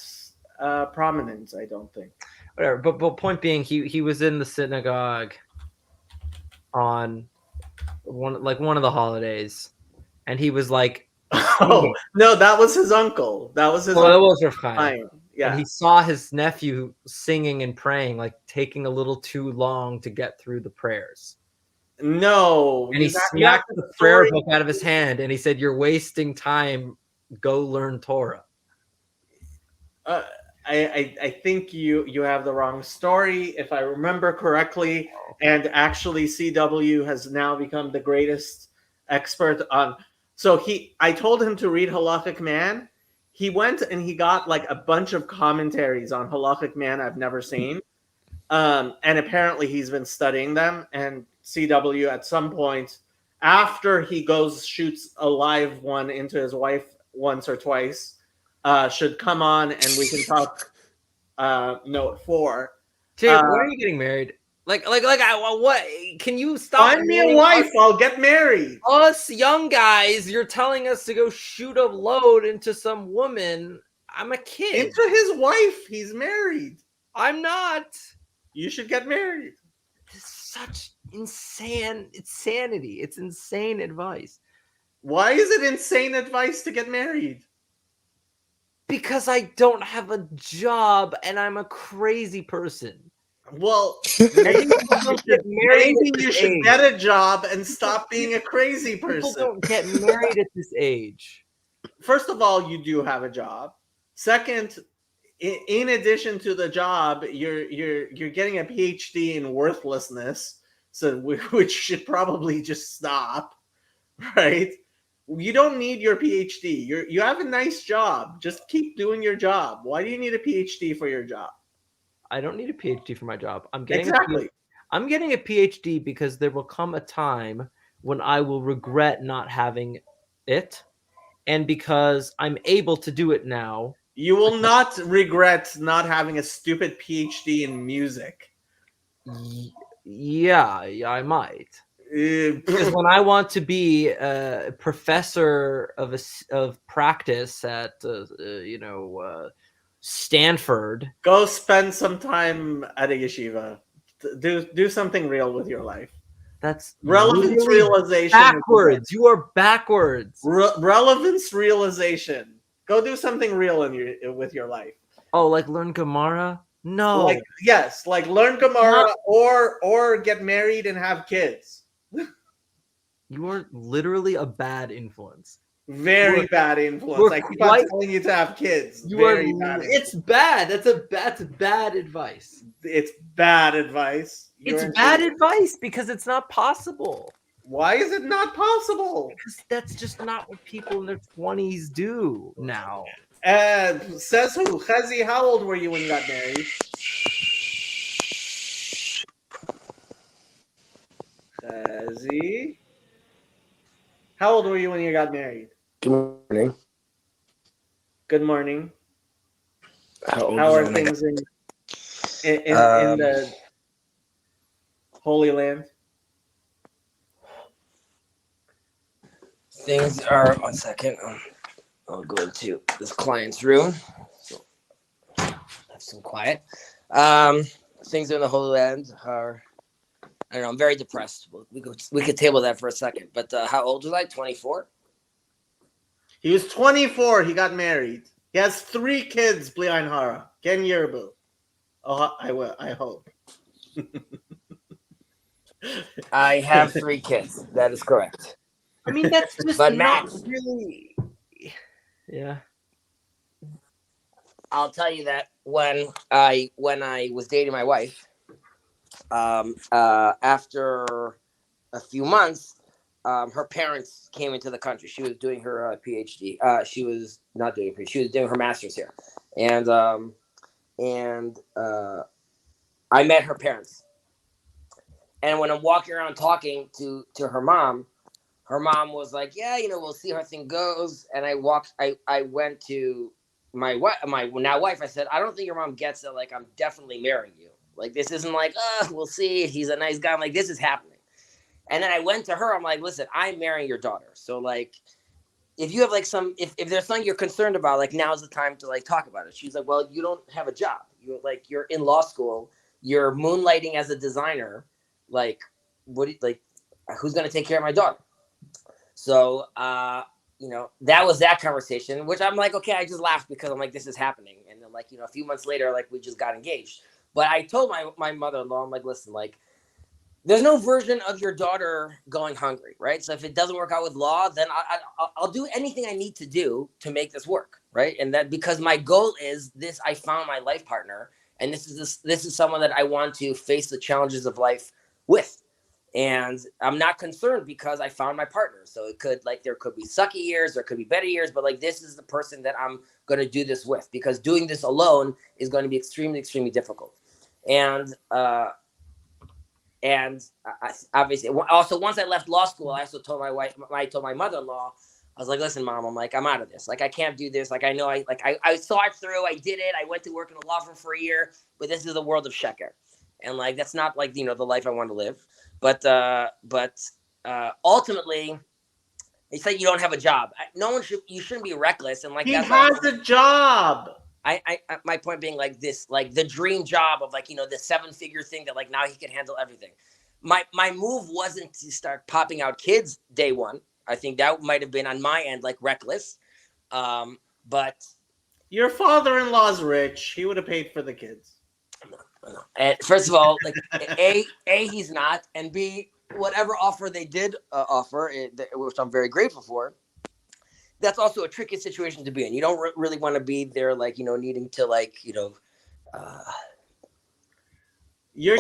prominent, I don't think. Whatever. But point being, he was in the synagogue on one of the holidays, and he was like, oh no, that was his uncle. That was his. Well, uncle. That was Rav Chaim. Yeah, and he saw his nephew singing and praying, like taking a little too long to get through the prayers. No, and he smacked the prayer book out of his hand, and he said, "You're wasting time. Go learn Torah." I think you have the wrong story, if I remember correctly. And actually, CW has now become the greatest expert on. So I told him to read Halachic Man. He went and he got like a bunch of commentaries on Halachic Man I've never seen. And apparently he's been studying them. And CW at some point, after he shoots a live one into his wife once or twice, should come on and we can talk note 4. Jay, when are you getting married? What? Can you stop? Find me a wife. I'll get married. Us young guys, you're telling us to go shoot a load into some woman. I'm a kid. Into his wife. He's married. I'm not. You should get married. This is such insanity. It's insane advice. Why is it insane advice to get married? Because I don't have a job and I'm a crazy person. Well, maybe you should get a job and stop being a crazy person. People don't get married at this age. First of all, you do have a job. Second, in addition to the job, you're getting a PhD in worthlessness, so which should probably just stop, right? You don't need your PhD. You have a nice job. Just keep doing your job. Why do you need a PhD for your job? I don't need a PhD for my job. I'm getting a PhD because there will come a time when I will regret not having it, and because I'm able to do it now. You will not regret not having a stupid PhD in music. Yeah, I might. Because when I want to be a professor of practice at Stanford, go spend some time at a yeshiva. Do something real with your life. That's Relevance literally realization. backwards. You are backwards. Relevance realization. Go do something real with your life. Oh, like learn Gemara? No. Like yes, like learn Gemara or get married and have kids. You are literally a bad influence. Very bad influence. I keep on telling you to have kids. It's bad. That's bad advice. It's bad advice. It's bad advice because it's not possible. Why is it not possible? Because that's just not what people in their 20s do now. Says who? Chazi, how old were you when you got married? Chazi, how old were you when you got married? Good morning. Good morning. How are things in the Holy Land? Things are, 1 second. I'll go into this client's room. So have some quiet. Things in the Holy Land are, I don't know, I'm very depressed. We could table that for a second. But how old was I? 24? He was 24. He got married. He has 3 kids, Blian Hara. Ken Yerbu. Oh, I hope. I have 3 kids. That is correct. I mean, that's just but not Max, really. Yeah. I'll tell you that when I was dating my wife, after a few months, her parents came into the country. She was doing her PhD. She was not doing a PhD. She was doing her master's here, and I met her parents. And when I'm walking around talking to her mom was like, "Yeah, we'll see how thing goes." And I went to my now wife. I said, "I don't think your mom gets it. Like, I'm definitely marrying you. Like, this isn't like, we'll see. He's a nice guy." I'm like, this is happening. And then I went to her. I'm like, listen, I'm marrying your daughter. So like, if you have like if there's something you're concerned about, like now's the time to like talk about it. She's like, well, you don't have a job. You're in law school. You're moonlighting as a designer. Like, who's going to take care of my daughter? So, that was that conversation, which I'm like, okay, I just laughed because I'm like, this is happening. And then like, a few months later, like we just got engaged. But I told my mother-in-law, I'm like, listen, like, there's no version of your daughter going hungry, right? So if it doesn't work out with law, then I'll do anything I need to do to make this work, right? And that because my goal is this: I found my life partner, and this is someone that I want to face the challenges of life with, and I'm not concerned because I found my partner. So it could there could be sucky years, there could be better years, but like this is the person that I'm going to do this with, because doing this alone is going to be extremely, extremely difficult, and obviously, also once I left law school, I also told my wife, I told my mother-in-law, I was like, listen, Mom, I'm like, I'm out of this. Like, I can't do this. Like, I know I saw it through. I did it. I went to work in a law firm for a year, but this is the world of sheker. And like, that's not like, the life I want to live. But ultimately, they said you don't have a job. You shouldn't be reckless. And like, he has a job. My point being like this, like the dream job of like, the 7-figure thing that like now he can handle everything. My move wasn't to start popping out kids day one. I think that might have been on my end, like reckless. But your father-in-law's rich. He would have paid for the kids. No. And first of all, like A, he's not. And B, whatever offer they did offer, which I'm very grateful for, that's also a tricky situation to be in. You don't really want to be there, like, needing to, like, your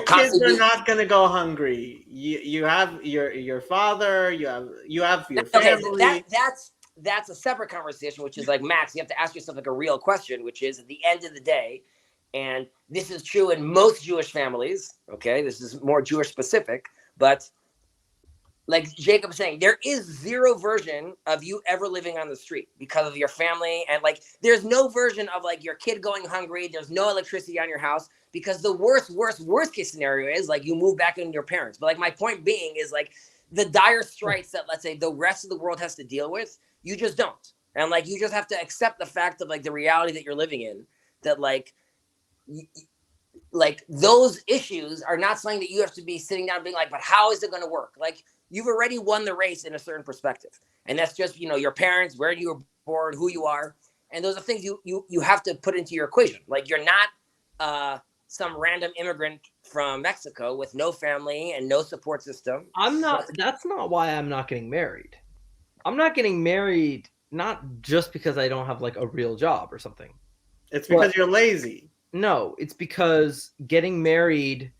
kids are not going to go hungry. You have your father. You have your family. Okay, that's a separate conversation, which is like, Max, you have to ask yourself like a real question, which is at the end of the day, and this is true in most Jewish families. Okay, this is more Jewish specific, but like Jacob's saying, there is zero version of you ever living on the street because of your family. And like, there's no version of like your kid going hungry. There's no electricity on your house, because the worst case scenario is like you move back into your parents. But like, my point being is like the dire straits that, let's say, the rest of the world has to deal with, you just don't. And like, you just have to accept the fact of like the reality that you're living in, that like like those issues are not something that you have to be sitting down and being like, but how is it going to work? Like you've already won the race in a certain perspective. And that's just, your parents, where you were born, who you are. And those are things you have to put into your equation. Like you're not some random immigrant from Mexico with no family and no support system. That's not why I'm not getting married. I'm not getting married not just because I don't have like a real job or something. It's because you're lazy. No, it's because getting married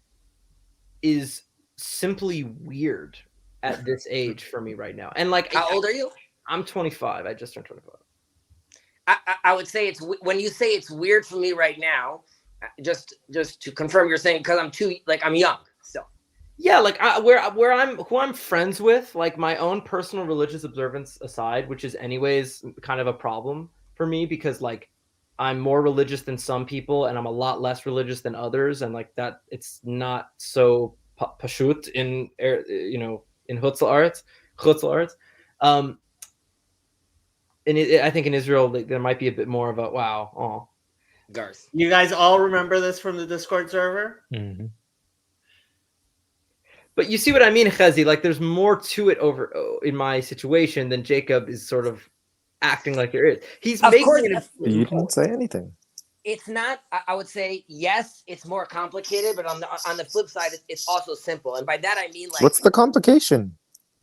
is simply weird at this age for me right now. And like, how old are you? I'm 25. I just turned 25. I would say when you say it's weird for me right now, just to confirm, you're saying because I'm young still. Yeah, like who I'm friends with, like my own personal religious observance aside, which is anyways kind of a problem for me because like I'm more religious than some people and I'm a lot less religious than others, and like that it's not so pashut in in Chutz La'aretz. And I think in Israel there might be a bit more of a wow. Oh, Garth, you guys all remember this from the Discord server? Mm-hmm. But you see what I mean, Chezi? Like there's more to it in my situation than Jacob is sort of acting like there is. He's making it. You didn't say anything. It's not. I would say yes. It's more complicated, but on the flip side, it's also simple. And by that I mean like. What's the complication?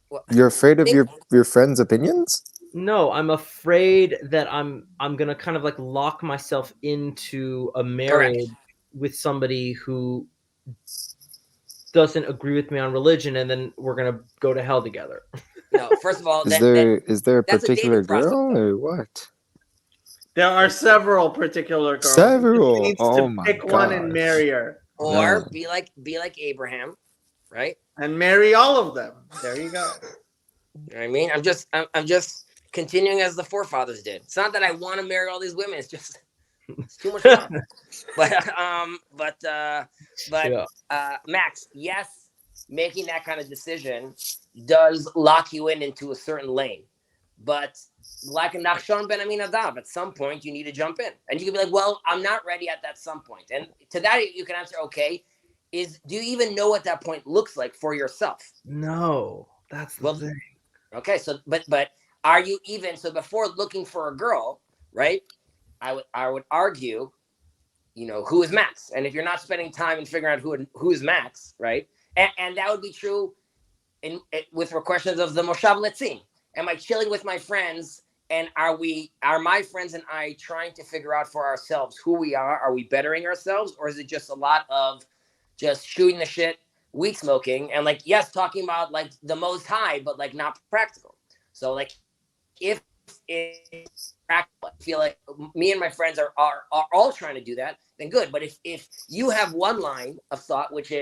Well, You're afraid of your friends' opinions? No, I'm afraid that I'm gonna kind of like lock myself into a marriage with somebody who doesn't agree with me on religion, and then we're gonna go to hell together. No, first of all, is there a particular girl or what? There are several particular girls. Several. Needs oh to my pick god. one and marry her, or be like Abraham, right? And marry all of them. There you go. You know what I mean? I'm just continuing as the forefathers did. It's not that I want to marry all these women. It's just it's too much fun. Max, yes, making that kind of decision does lock you into a certain lane. But like a Nachshon ben Aminadav, at some point you need to jump in. And you can be like, well, I'm not ready at that some point. And to that you can answer, okay, do you even know what that point looks like for yourself? No, that's the thing. Okay, so but are you even so before looking for a girl, right? I would argue, who is Max? And if you're not spending time and figuring out who is Max, right? And that would be true with questions of the Moshav Letzim. Am I chilling with my friends? And are my friends and I trying to figure out for ourselves who we are? Are we bettering ourselves? Or is it just a lot of just shooting the shit, weed smoking, and like, yes, talking about like the Most High, but like not practical. So like, if it's practical, I feel like me and my friends are all trying to do that, then good. But if you have one line of thought, which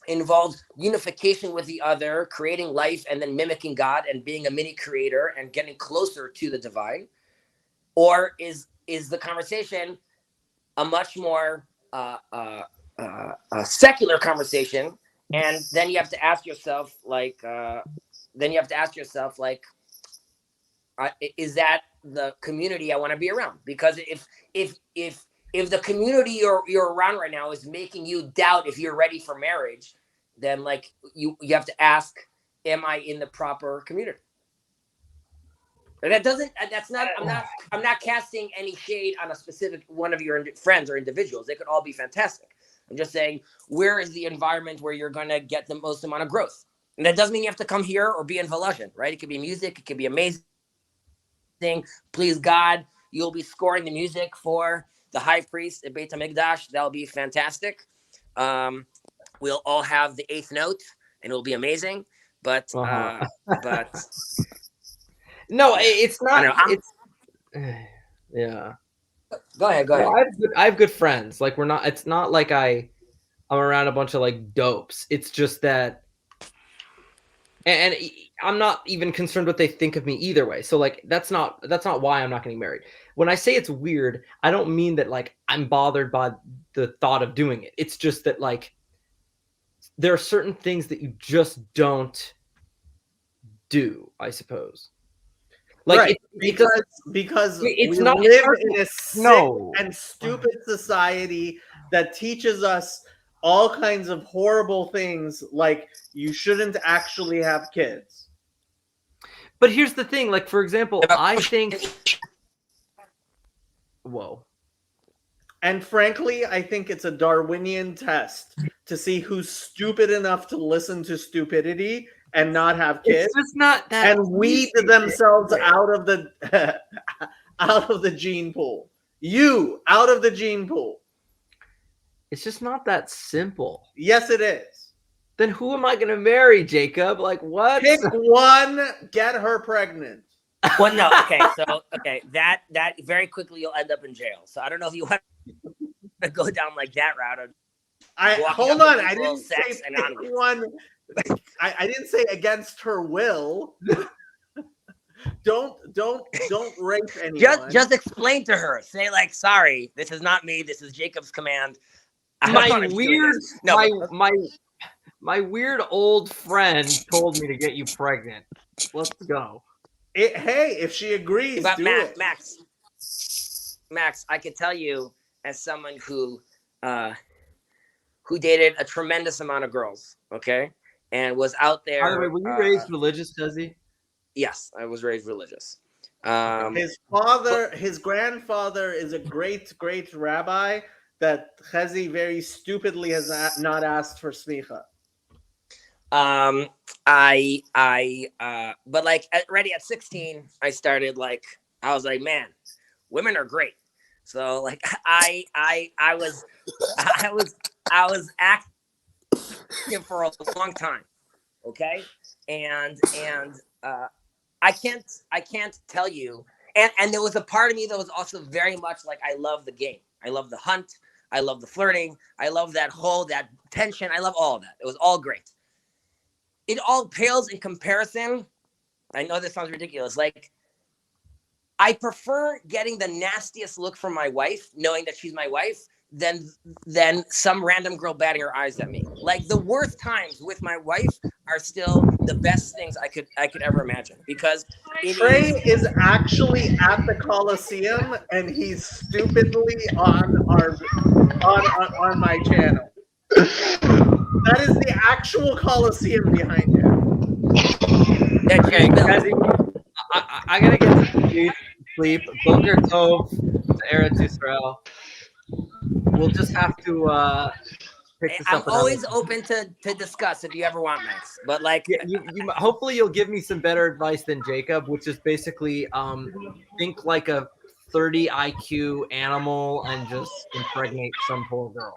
involves unification with the other, creating life, and then mimicking God and being a mini creator and getting closer to the divine, or is the conversation a much more secular conversation? And then you have to ask yourself, is that the community I want to be around? Because if the community you're around right now is making you doubt if you're ready for marriage, then like you have to ask, am I in the proper community? And I'm not casting any shade on a specific one of your friends or individuals. They could all be fantastic. I'm just saying, where is the environment where you're going to get the most amount of growth? And that doesn't mean you have to come here or be in Volozhin, right? It could be music. It could be amazing. Please God, you'll be scoring the music for the high priest at Beit HaMikdash. That'll be fantastic. We'll all have the eighth note, and it'll be amazing. But Uh-huh. but no, it's not. Yeah. Go ahead. No, I have good friends. Like it's not like I'm around a bunch of like dopes. It's just that, and I'm not even concerned what they think of me either way. So like that's not why I'm not getting married. When I say it's weird, I don't mean that like I'm bothered by the thought of doing it. It's just that like there are certain things that you just don't do, I suppose. Like right, because it's we not live in a sick no and stupid society that teaches us all kinds of horrible things, like you shouldn't actually have kids. But here's the thing, like, for example, I think... Whoa. And frankly, I think it's a Darwinian test to see who's stupid enough to listen to stupidity and not have kids. It's just not that and weed themselves out of the out of the gene pool. You out of the gene pool. It's just not that simple. Yes, it is. Then who am I going to marry, Jacob? Like, what? Pick one, get her pregnant. Well, no, okay, that very quickly you'll end up in jail. So I don't know if you want to go down like that route. Or Hold on, I didn't say and pick one. I didn't say against her will. Don't rape anyone. Just explain to her. Say like, sorry, this is not me. This is Jacob's command. My weird old friend told me to get you pregnant. Let's go. Hey, if she agrees, but do it. Max, I could tell you as someone who dated a tremendous amount of girls, okay, and was out there. By the way, were you raised religious, Desi? Yes, I was raised religious. His grandfather is a great rabbi that Chezi very stupidly has not asked for smicha. But like already at 16, I started I was like, man, women are great. So like I was acting for a long time, okay, and I can't tell you, and there was a part of me that was also very much like I love the game, I love the hunt, I love the flirting, I love that tension, I love all of that. It was all great. It all pales in comparison. I know this sounds ridiculous. Like, I prefer getting the nastiest look from my wife, knowing that she's my wife, than some random girl batting her eyes at me. Like, the worst times with my wife are still the best things I could ever imagine. Because Trey is actually at the Coliseum, and he's stupidly on my channel. That is the actual Coliseum behind him. Okay, guys, I gotta get to sleep. Boker Tov to Eretz Yisrael. We'll just have to pick this up. I'm always open to discuss if you ever want, Max. But like, you hopefully you'll give me some better advice than Jacob, which is basically think like a 30 IQ animal and just impregnate some poor girl.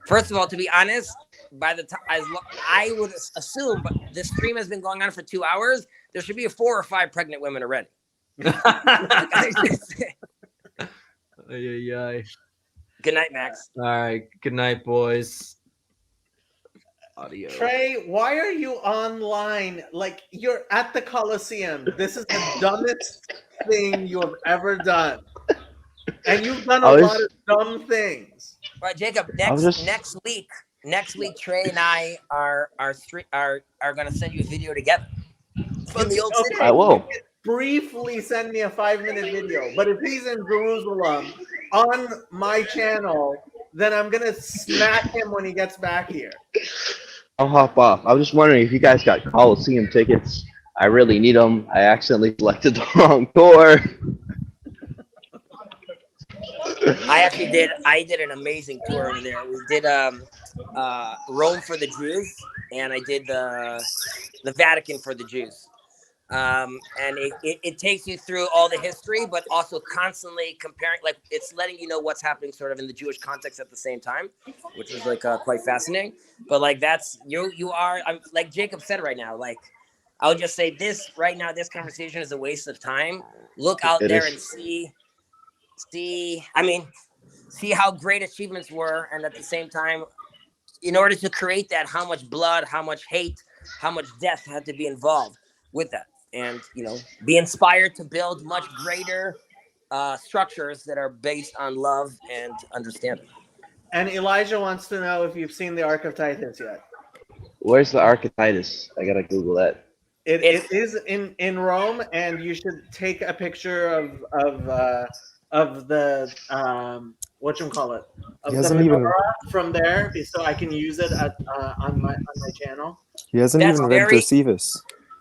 First of all, to be honest, by the time I would assume, but this stream has been going on for 2 hours, there should be 4 or 5 pregnant women already. Good night, Max. All right. Good night, boys. Audio. Trey, why are you online? Like, you're at the Coliseum. This is the dumbest thing you have ever done. And you've done a lot of dumb things. All right, Jacob, next week, Trey and I are going to send you a video together from the old city. I will. Briefly send me a 5-minute video. But if he's in Jerusalem on my channel, then I'm going to smack him when he gets back here. I'll hop off. I was just wondering if you guys got Coliseum tickets. I really need them. I accidentally selected the wrong tour. I did an amazing tour over there. We did Rome for the Jews, and I did the Vatican for the Jews. And it takes you through all the history, but also constantly comparing, like it's letting you know what's happening sort of in the Jewish context at the same time, which was like quite fascinating. But like that's I'm like Jacob said right now, like I would just say this right now, this conversation is a waste of time. Look out there and see how great achievements were, and at the same time, in order to create that, how much blood, how much hate, how much death had to be involved with that, and be inspired to build much greater structures that are based on love and understanding. And Elijah wants to know if you've seen the Ark of Titus yet. Where's the Ark of Titus? I gotta Google that. It is in Rome, and you should take a picture of the whatchamacallit, of He the hasn't even menorah from there, so I can use it on my channel. he hasn't That's even read very- Josephus.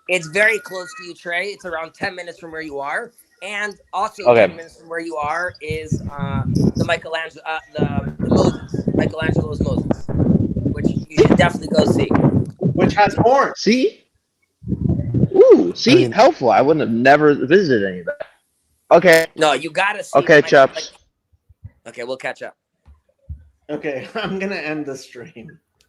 It's very close to you, Trey. It's around 10 minutes from where you are. And also Okay. 10 minutes from where you are is the Michelangelo, the Moses, Michelangelo's Moses, which you should definitely go see. Which has horns. See? Ooh, see? I mean- Helpful. I wouldn't have never visited any of that. Okay. No, you gotta see. Okay, the chaps. Okay, we'll catch up. Okay, I'm gonna end the stream.